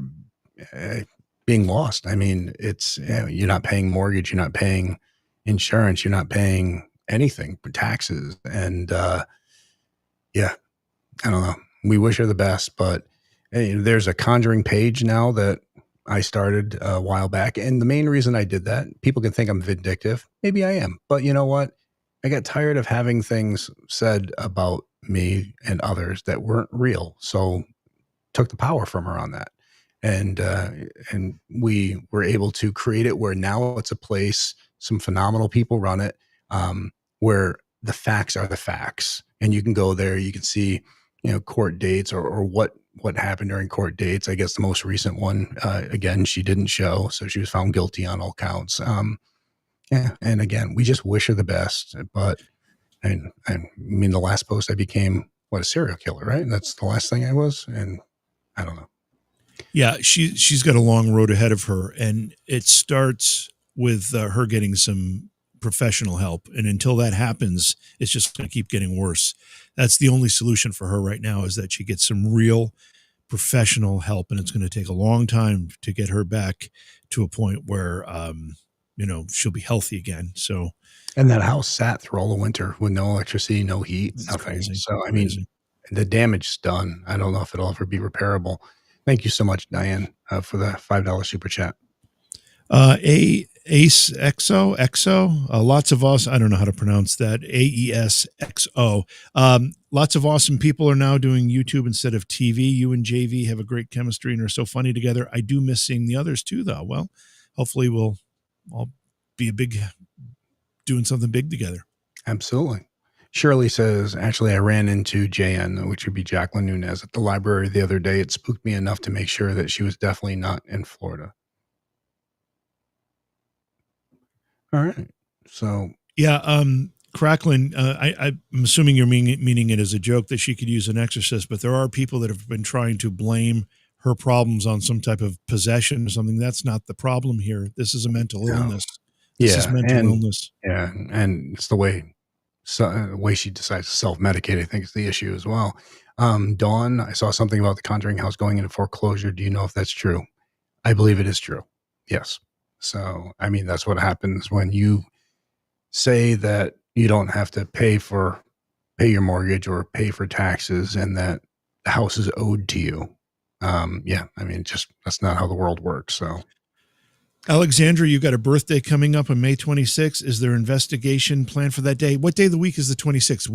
being lost. I mean, it's you're not paying mortgage, you're not paying insurance, you're not paying anything for taxes, and yeah, I don't know. We wish her the best, but there's a Conjuring page now that I started a while back, and the main reason I did that, people can think I'm vindictive. Maybe I am, but you know what? I got tired of having things said about me and others that weren't real, so took the power from her on that. And we were able to create it where now it's a place, some phenomenal people run it, where the facts are the facts, and you can go there, you can see, court dates or what happened during court dates. I guess the most recent one, again, she didn't show, so she was found guilty on all counts. Yeah, and again, we just wish her the best. But I mean, the last post I became a serial killer, right? And that's the last thing I was, and I don't know. Yeah, she's got a long road ahead of her, and it starts with her getting some professional help. And until that happens, it's just going to keep getting worse. That's the only solution for her right now, is that she gets some real professional help, and it's going to take a long time to get her back to a point where she'll be healthy again. So, and that house sat through all the winter with no electricity, no heat, nothing. Crazy. So I mean, the damage's done. I don't know if it'll ever be repairable. Thank you so much, Diane, for the $5 super chat. Ace XO, lots of us. I don't know how to pronounce that. AESXO. Lots of awesome people are now doing YouTube instead of TV. You and JV have a great chemistry and are so funny together. I do miss seeing the others too, though. Well, hopefully we'll all be doing something big together. Absolutely. Shirley says, actually, I ran into JN, which would be Jacqueline Nunez, at the library the other day. It spooked me enough to make sure that she was definitely not in Florida. All right. So, yeah. Cracklin, I'm assuming you're meaning it as a joke that she could use an exorcist, but there are people that have been trying to blame her problems on some type of possession or something. That's not the problem here. This is a mental illness. This is mental illness. Yeah. And it's the way she decides to self-medicate, I think, is the issue as well. Dawn, I saw something about the Conjuring house going into foreclosure. Do you know if that's true? I believe it is true. Yes. So, I mean, that's what happens when you say that you don't have to pay your mortgage or pay for taxes, and that the house is owed to you. Yeah. I mean, that's not how the world works. So, Alexandra, you got a birthday coming up on May 26th. Is there investigation planned for that day? What day of the week is the 26th?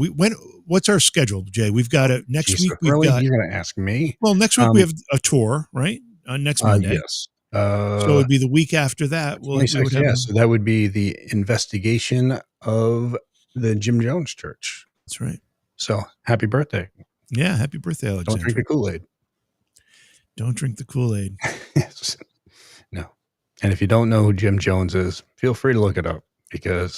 What's our schedule, Jay? We've got next week. You're going to ask me? Well, next week we have a tour, right? Next Monday. Yes. So it would be the week after that. So that would be the investigation of the Jim Jones Church. That's right. So happy birthday. Yeah. Happy birthday, Alexandra. Don't drink the Kool-Aid. Don't drink the Kool-Aid. No. And if you don't know who Jim Jones is, feel free to look it up, because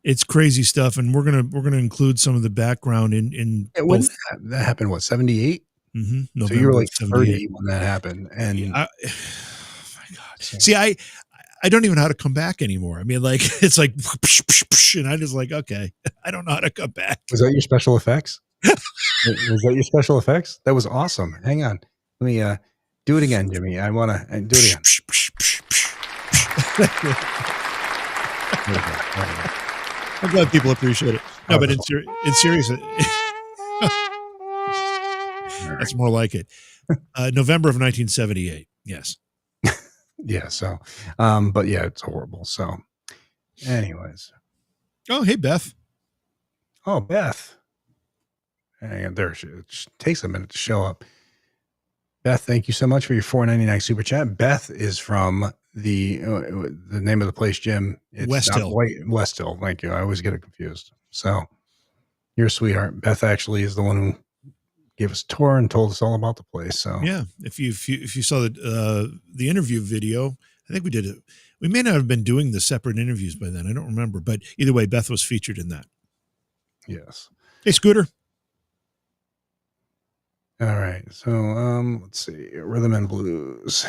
it's crazy stuff. And we're gonna include some of the background in when that happened, what, 78? Mm-hmm. So you were like 30 when that happened. And oh my God. See, I don't even know how to come back anymore. I mean, like, it's like, and I just like, okay, I don't know how to come back. Was that your special effects? Was that your special effects? That was awesome. Hang on. Let me do it again, Jimmy. I want to do it again. I'm glad people appreciate it. No, but in serious, that's more like it. November of 1978. Yes. Yeah. So, but yeah, it's horrible. So, anyways. Oh, hey, Beth. Oh, Beth. And there she is. It takes a minute to show up. Beth, thank you so much for your $4.99 super chat. Beth is from the name of the place, Jim. It's West not Hill. West Hill. Thank you. I always get it confused. So you're a sweetheart. Beth actually is the one who gave us a tour and told us all about the place. So Yeah, if you saw the interview video, I think we did it. We may not have been doing the separate interviews by then. I don't remember, but either way, Beth was featured in that. yes. Hey, Scooter. All right. So let's see. Rhythm and blues.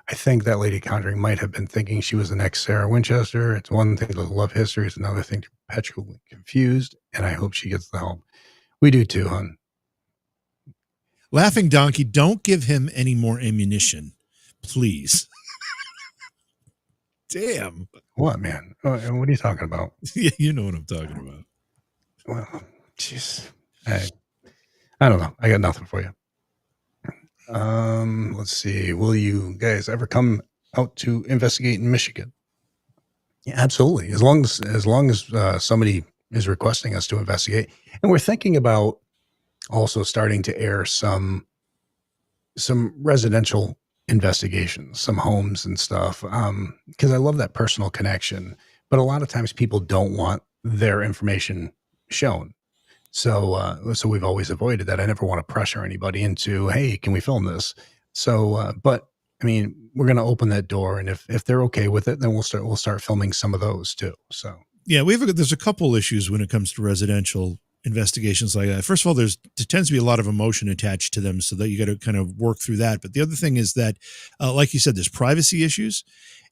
I think that Lady Conjuring might have been thinking she was the next Sarah Winchester. It's one thing to love history, it's another thing to be perpetually confused, and I hope she gets the help. We do too, hon. Laughing Donkey, don't give him any more ammunition, please. Damn. What, man? And what are you talking about? Yeah, you know what I'm talking about. Well, jeez. I don't know. I got nothing for you. Let's see. Will you guys ever come out to investigate in Michigan? Yeah, absolutely. As long as somebody is requesting us to investigate, and we're thinking about also starting to air some residential investigations, some homes and stuff. Because I love that personal connection, but a lot of times people don't want their information shown. So we've always avoided that. I never want to pressure anybody into, hey, can we film this? So, but I mean, we're going to open that door, and if they're okay with it, then we'll start filming some of those too. So yeah, there's a couple issues when it comes to residential investigations like that. First of all, there tends to be a lot of emotion attached to them, so that you got to kind of work through that. But the other thing is that, like you said, there's privacy issues,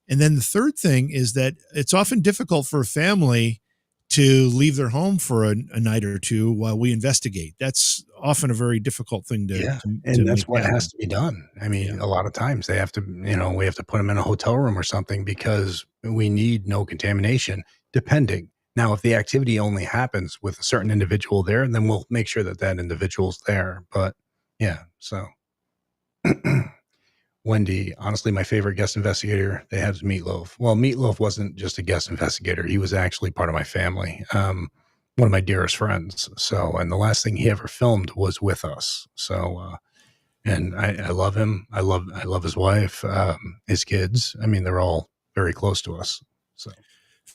and then the third thing is that it's often difficult for a family to leave their home for a night or two while we investigate. That's often a very difficult thing to and that's what happen. has to be done. I mean, a lot of times they have to, we have to put them in a hotel room or something because we need no contamination, depending. Now, if the activity only happens with a certain individual there, then we'll make sure that individual's there. But yeah, so Wendy, honestly, my favorite guest investigator they had was Meatloaf. Well, Meatloaf wasn't just a guest investigator. He was actually part of my family, one of my dearest friends. So, and the last thing he ever filmed was with us. So, and I love him. I love his wife, his kids. I mean, they're all very close to us. So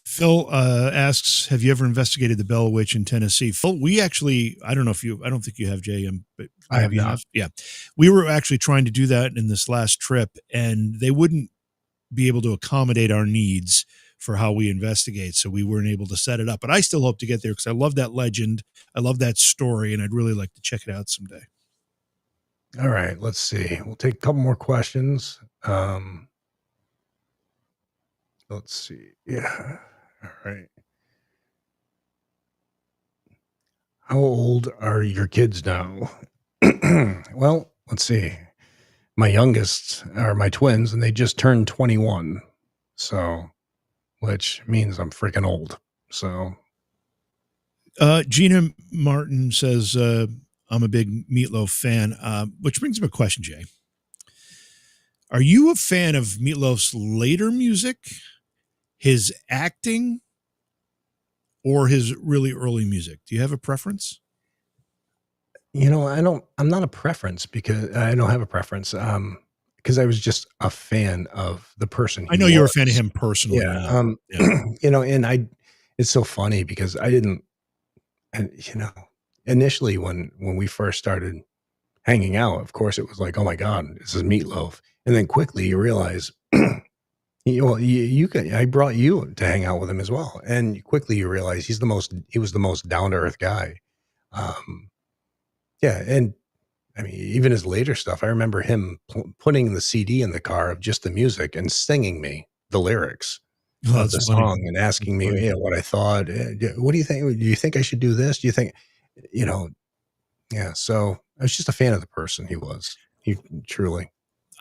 Phil asks, have you ever investigated the Bell Witch in Tennessee? Phil, we actually, I don't think you have, JM, but I have not. Yeah. We were actually trying to do that in this last trip, and they wouldn't be able to accommodate our needs for how we investigate. So we weren't able to set it up, but I still hope to get there because I love that legend. I love that story, and I'd really like to check it out someday. All right, let's see. We'll take a couple more questions. Let's see. Yeah. All right. How old are your kids now? Well, let's see. My youngest are my twins, and they just turned 21. So, which means I'm freaking old. So, Gina Martin says, I'm a big Meatloaf fan, which brings up a question, Jay. Are you a fan of Meatloaf's later music, his acting, or his really early music? Do you have a preference? I'm not a preference because I don't have a preference. Because I was just a fan of the person. I know you're a fan of him personally. Yeah. And it's so funny because I didn't, and initially when we first started hanging out, of course it was like, oh my God, this is Meatloaf. And then quickly you realize, I brought you to hang out with him as well. And quickly you realize he was the most down to earth guy. Yeah. And I mean, even his later stuff, I remember him putting the CD in the car of just the music and singing me the lyrics of the song and asking me, what I thought. What do you think? Do you think I should do this? Do you think, yeah. So I was just a fan of the person he was. He truly.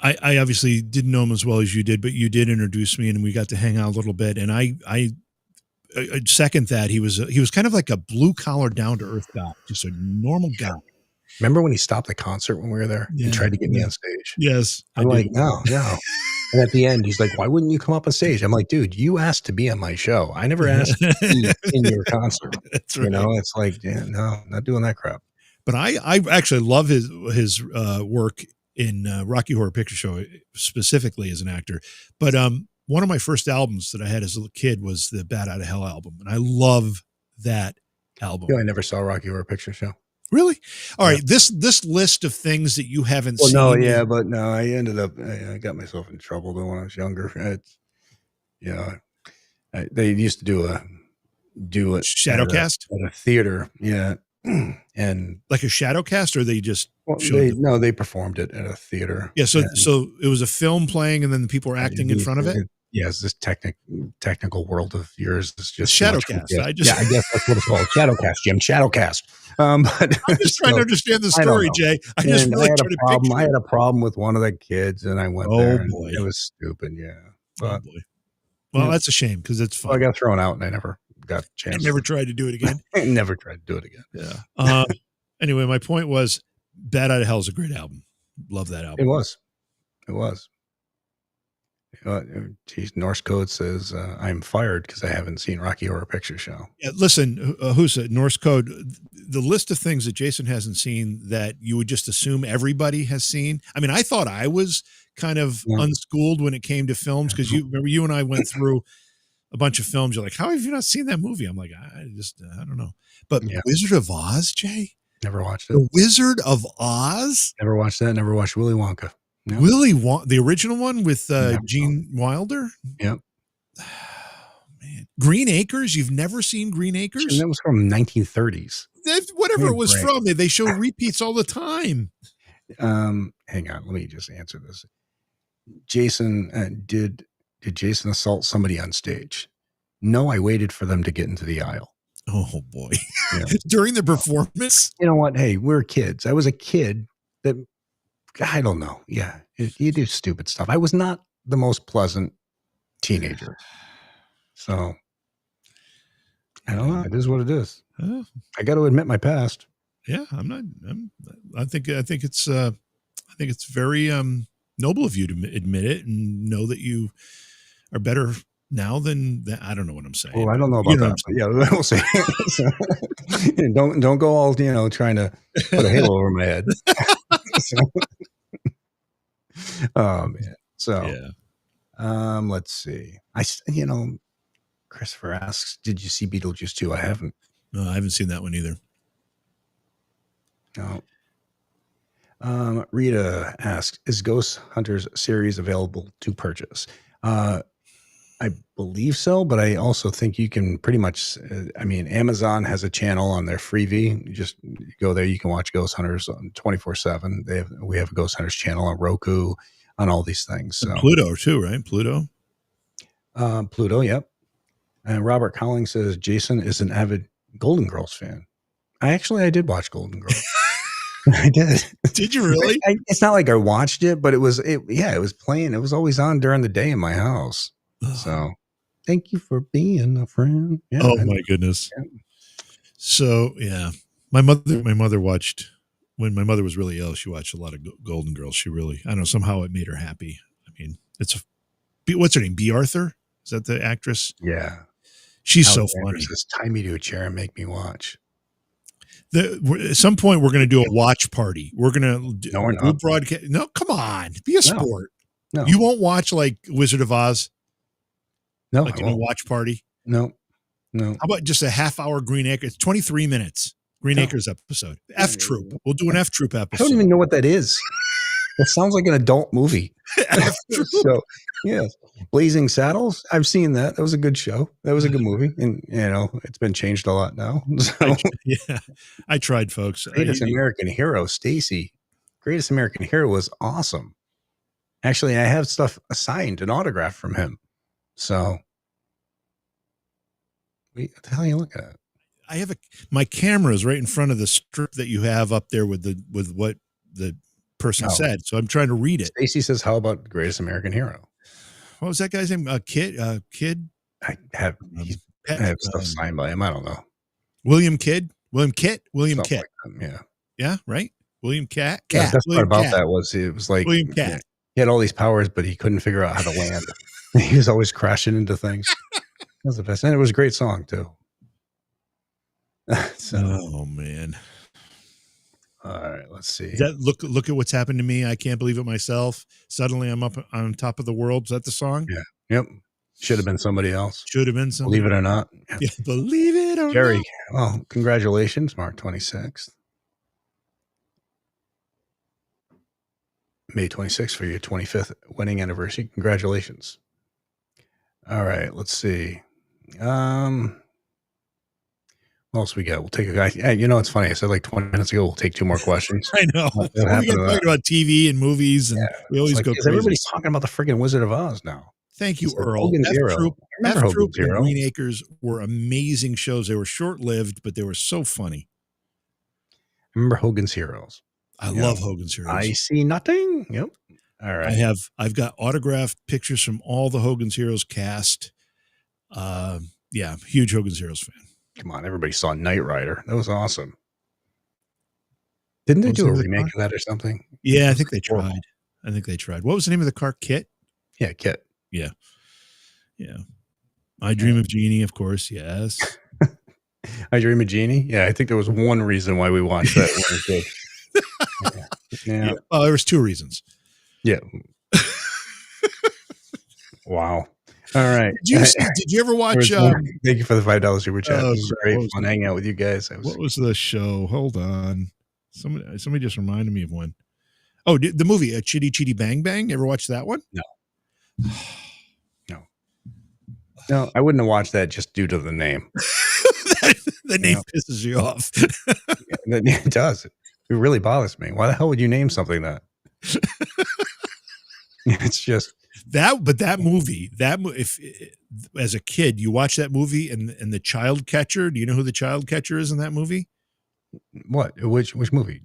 I obviously didn't know him as well as you did, but you did introduce me and we got to hang out a little bit. And I second that. He was kind of like a blue collar, down to earth guy, just a normal guy. Remember when he stopped the concert when we were there and tried to get me on stage? Yes. I'm like, no. And at the end, he's like, why wouldn't you come up on stage? I'm like, dude, you asked to be on my show. I never asked to be in your concert. That's right. It's like, no, not doing that crap. But I actually love his work in Rocky Horror Picture Show specifically as an actor. But one of my first albums that I had as a kid was the Bat Out of Hell album, and I love that album. You know, I never saw Rocky Horror Picture Show. Really? All Yeah. right. This list of things that you haven't Well, seen. no, yeah, but no, I ended up, I got myself in trouble though when I was younger. It's, you know, they used to do it Shadowcast at a theater, yeah, and like a Shadowcast, or they just they performed it at a theater. Yeah, so it was a film playing, and then the people were acting in front of it. Yes, this technical world of yours is just Shadowcast. Yeah, I guess that's what it's called. Shadowcast, Jim. Shadowcast. But I'm just trying to understand the story, Jay. I just really had a problem. I had a problem with one of the kids, and I went there. And boy, it was stupid. Yeah. But, oh boy. Well, that's a shame because it's fun. Well, I got thrown out, and I never got a chance. I never tried to do it again. I never tried to do it again. Yeah. Anyway, my point was, Bat Out of Hell is a great album. Love that album. It was. Geez, Norse Code says I'm fired because I haven't seen Rocky Horror Picture Show. Yeah, listen, who's it? Norse Code. The list of things that Jason hasn't seen that you would just assume everybody has seen. I mean, I thought I was kind of unschooled when it came to films because you remember you and I went through a bunch of films. You're like, how have you not seen that movie? I'm like, I don't know. But Wizard of Oz, Jay? Never watched it. The Wizard of Oz? Never watched that. Never watched Willy Wonka. Yep. The original one with Gene Wilder? Yep. Oh, man. Green Acres? You've never seen Green Acres? And that was from 1930s. Whatever it was from, they show repeats all the time. Hang on, let me just answer this. Jason, did Jason assault somebody on stage? No, I waited for them to get into the aisle. Oh boy. Yeah. During the performance? You know what? Hey, we're kids. I was a kid that, I don't know. Yeah. You do stupid stuff. I was not the most pleasant teenager. So I don't know. It is what it is. I got to admit my past. Yeah, I think it's very noble of you to admit it and know that you are better now than that. I don't know what I'm saying. Well, I don't know about that. But yeah, we'll say. Don't go all trying to put a halo over my head. Oh man. So yeah. Let's see. Christopher asks, did you see Beetlejuice 2? I haven't. No, I haven't seen that one either. No. Rita asks, is Ghost Hunters series available to purchase? I believe so, but I also think you can pretty much, Amazon has a channel on their Freevee. You just go there, you can watch Ghost Hunters 24/7. We have a Ghost Hunters channel on Roku, on all these things. So. Pluto too, right? Pluto, yep. And Robert Collins says Jason is an avid Golden Girls fan. I did watch Golden Girls. I did. Did you really? It's not like I watched it, but it was playing. It was always on during the day in my house. So thank you for being a friend. Yeah, oh my goodness. Yeah. So yeah, my mother watched, when my mother was really ill, she watched a lot of Golden Girls. She really, I don't know, somehow it made her happy. I mean, what's her name? Bea Arthur? Is that the actress? Yeah. She's so funny. Just tie me to a chair and make me watch. At some point, we're going to do a watch party. We're going to no, we're not. Broadcast. No, come on, be a sport. No. You won't watch like Wizard of Oz. No, like in a watch party. No. How about just a half-hour Green Acres? It's 23 minutes. Green Acres episode. F Troop. We'll do an F Troop episode. I don't even know what that is. It sounds like an adult movie. So, yeah. Blazing Saddles. I've seen that. That was a good show. That was a good movie. And, it's been changed a lot now. So. I tried, folks. Greatest American Hero, Stacy. Greatest American Hero was awesome. Actually, I have stuff signed, an autograph from him. So. What the hell are you looking at? I have my camera is right in front of the strip that you have up there with what the person said. So I'm trying to read it. Stacy says, how about Greatest American Hero? What was that guy's name? Kid? I have stuff signed by him. I don't know. William Kidd? William Kitt? William Something Kitt. like that, yeah. Yeah, right? William Cat? Yeah, the best William part about Cat. that was it was like William Cat. He had all these powers, but he couldn't figure out how to land. He was always crashing into things. That was the best. And it was a great song too. Oh man. All right, let's see. Is that look at what's happened to me? I can't believe it myself. Suddenly I'm up on top of the world. Is that the song? Yeah. Yep. Should have been somebody else. Should have been somebody. Believe it or not. Yeah. Yeah, believe it or Jerry, not. well, congratulations, March 26th. May 26th for your 25th wedding anniversary. Congratulations. All right, let's see. What else we got? We'll take a guy. Hey, you know, it's funny. I said like 20 minutes ago, we'll take 2 more questions. I know. What We happened get to talking that? about TV and movies, and Yeah, we always Like, go is crazy. everybody's talking about the freaking Wizard of Oz now? Thank you, It's like Earl. Hogan's F Hero. Troop, I remember F Troop Hogan's and Hero. Green Acres were amazing shows. They were short-lived, but they were so funny. I remember Hogan's Heroes. I Yeah. love Hogan's Heroes. I see nothing. Yep. All right. I've got autographed pictures from all the Hogan's Heroes cast. Yeah, huge Hogan's Heroes fan. Come on, everybody saw Knight Rider. That was awesome. Didn't they What was do the a name of the remake car? of that or something? Yeah, I was think they horrible. tried. I think they tried. What was the name of the car? Kit? Yeah, Kit. Yeah. I Dream of Jeannie, of course. Yes. I Dream of Jeannie. Yeah, I think there was one reason why we watched that when we were kids. Yeah. Well, there was 2 reasons. Yeah. Wow. All right. Did you ever There watch? was one- Thank you for the $5 super chat. Oh, It was sorry. great What was fun it? hanging out with you guys. What was the show? Hold on. Somebody just reminded me of one. Oh, the movie Chitty Chitty Bang Bang. Ever watch that one? No. No, I wouldn't have watched that just due to the name. The name pisses you off. It does. It really bothers me. Why the hell would you name something that? It's just that movie, if as a kid you watch that movie and the child catcher, do you know who the child catcher is in that movie? what? Which movie?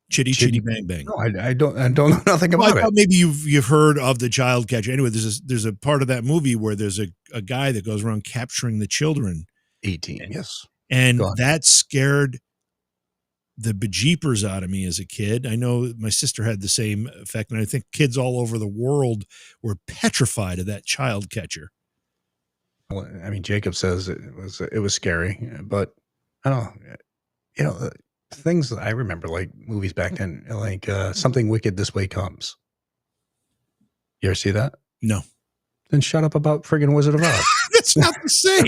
Chitty Chitty Bang Bang. No, I don't know nothing Well, about I it. thought maybe you've heard of the child catcher. Anyway, there's a part of that movie where there's a guy that goes around capturing the children, 18. Yes. and Go on. that scared the bejeepers out of me as a kid. I know my sister had the same effect, and I think kids all over the world were petrified of that child catcher. Well, I mean, Jacob says it was scary, but I don't know. You know, things that I remember, like movies back then, like Something Wicked This Way Comes. You ever see that? No, Then shut up about friggin' Wizard of Oz. that's not the same.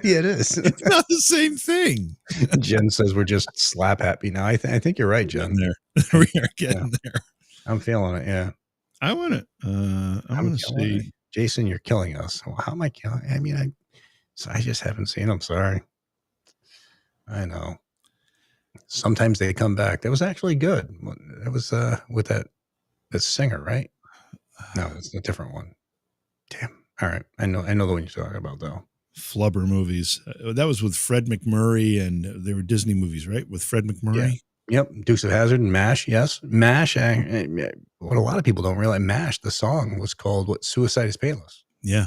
Yeah, it is. It's not the same thing. Jen says we're just slap happy now. I think you're right, Jen. Getting there. We are getting there. I'm feeling it. Yeah. I want to. I want to killing see. it. Jason, you're killing us. Well, how am I killing? I mean, I just haven't seen them. Sorry. I know. Sometimes they come back. That was actually good. That was with that singer, right? No, it's a different one. Damn. All right. I know the one you're talking about though. Flubber movies. That was with Fred McMurray, and they were Disney movies, right? With Fred McMurray. Yep. Dukes of Hazzard and MASH. Yes. MASH. What a lot of people don't realize, MASH, the song was called Suicide is Painless. Yeah.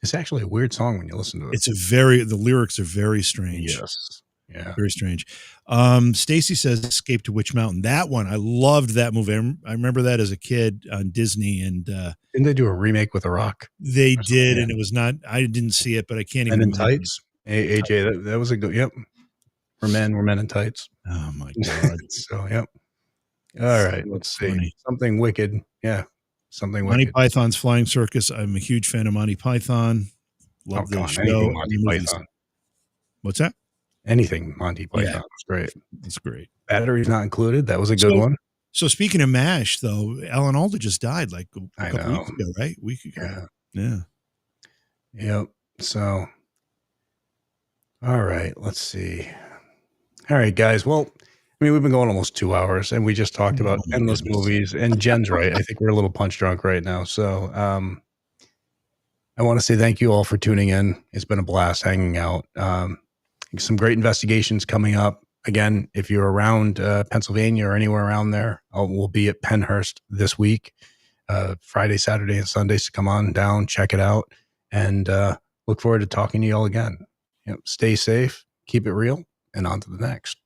It's actually a weird song when you listen to it. The lyrics are very strange. Yes. Yeah. Very strange. Stacy says Escape to Witch Mountain. That one, I loved that movie. I remember that as a kid on Disney, and Didn't they do a remake with The Rock? they Or something, did, yeah. and it was not. I didn't see it, but I can't Men even. in imagine. Tights. AJ, that was a good. Yep. We're men in tights. Oh my god! So yep. All right. Let's see. Funny. Something wicked. Yeah. Something Monty wicked. Python's Flying Circus. I'm a huge fan of Monty Python. Love Oh, the come on. show. Anything and Monty the movies. Python. What's that? Anything Monty Python. Yeah. It's great. That's great. Batteries not included. That was a good So- one. So speaking of MASH, though, Alan Alda just died like a I couple know. weeks ago, right? Week ago. Yeah. Yeah. Yep. So, all right. Let's see. All right, guys. Well, I mean, we've been going almost 2 hours, and we just talked about Oh, my endless goodness. movies. And Jen's right. I think we're a little punch drunk right now. So, I want to say thank you all for tuning in. It's been a blast hanging out. Some great investigations coming up. Again, if you're around Pennsylvania or anywhere around there, we'll be at Pennhurst this week, Friday, Saturday, and Sundays. To come on down, check it out, and look forward to talking to you all again. Stay safe, keep it real, and on to the next.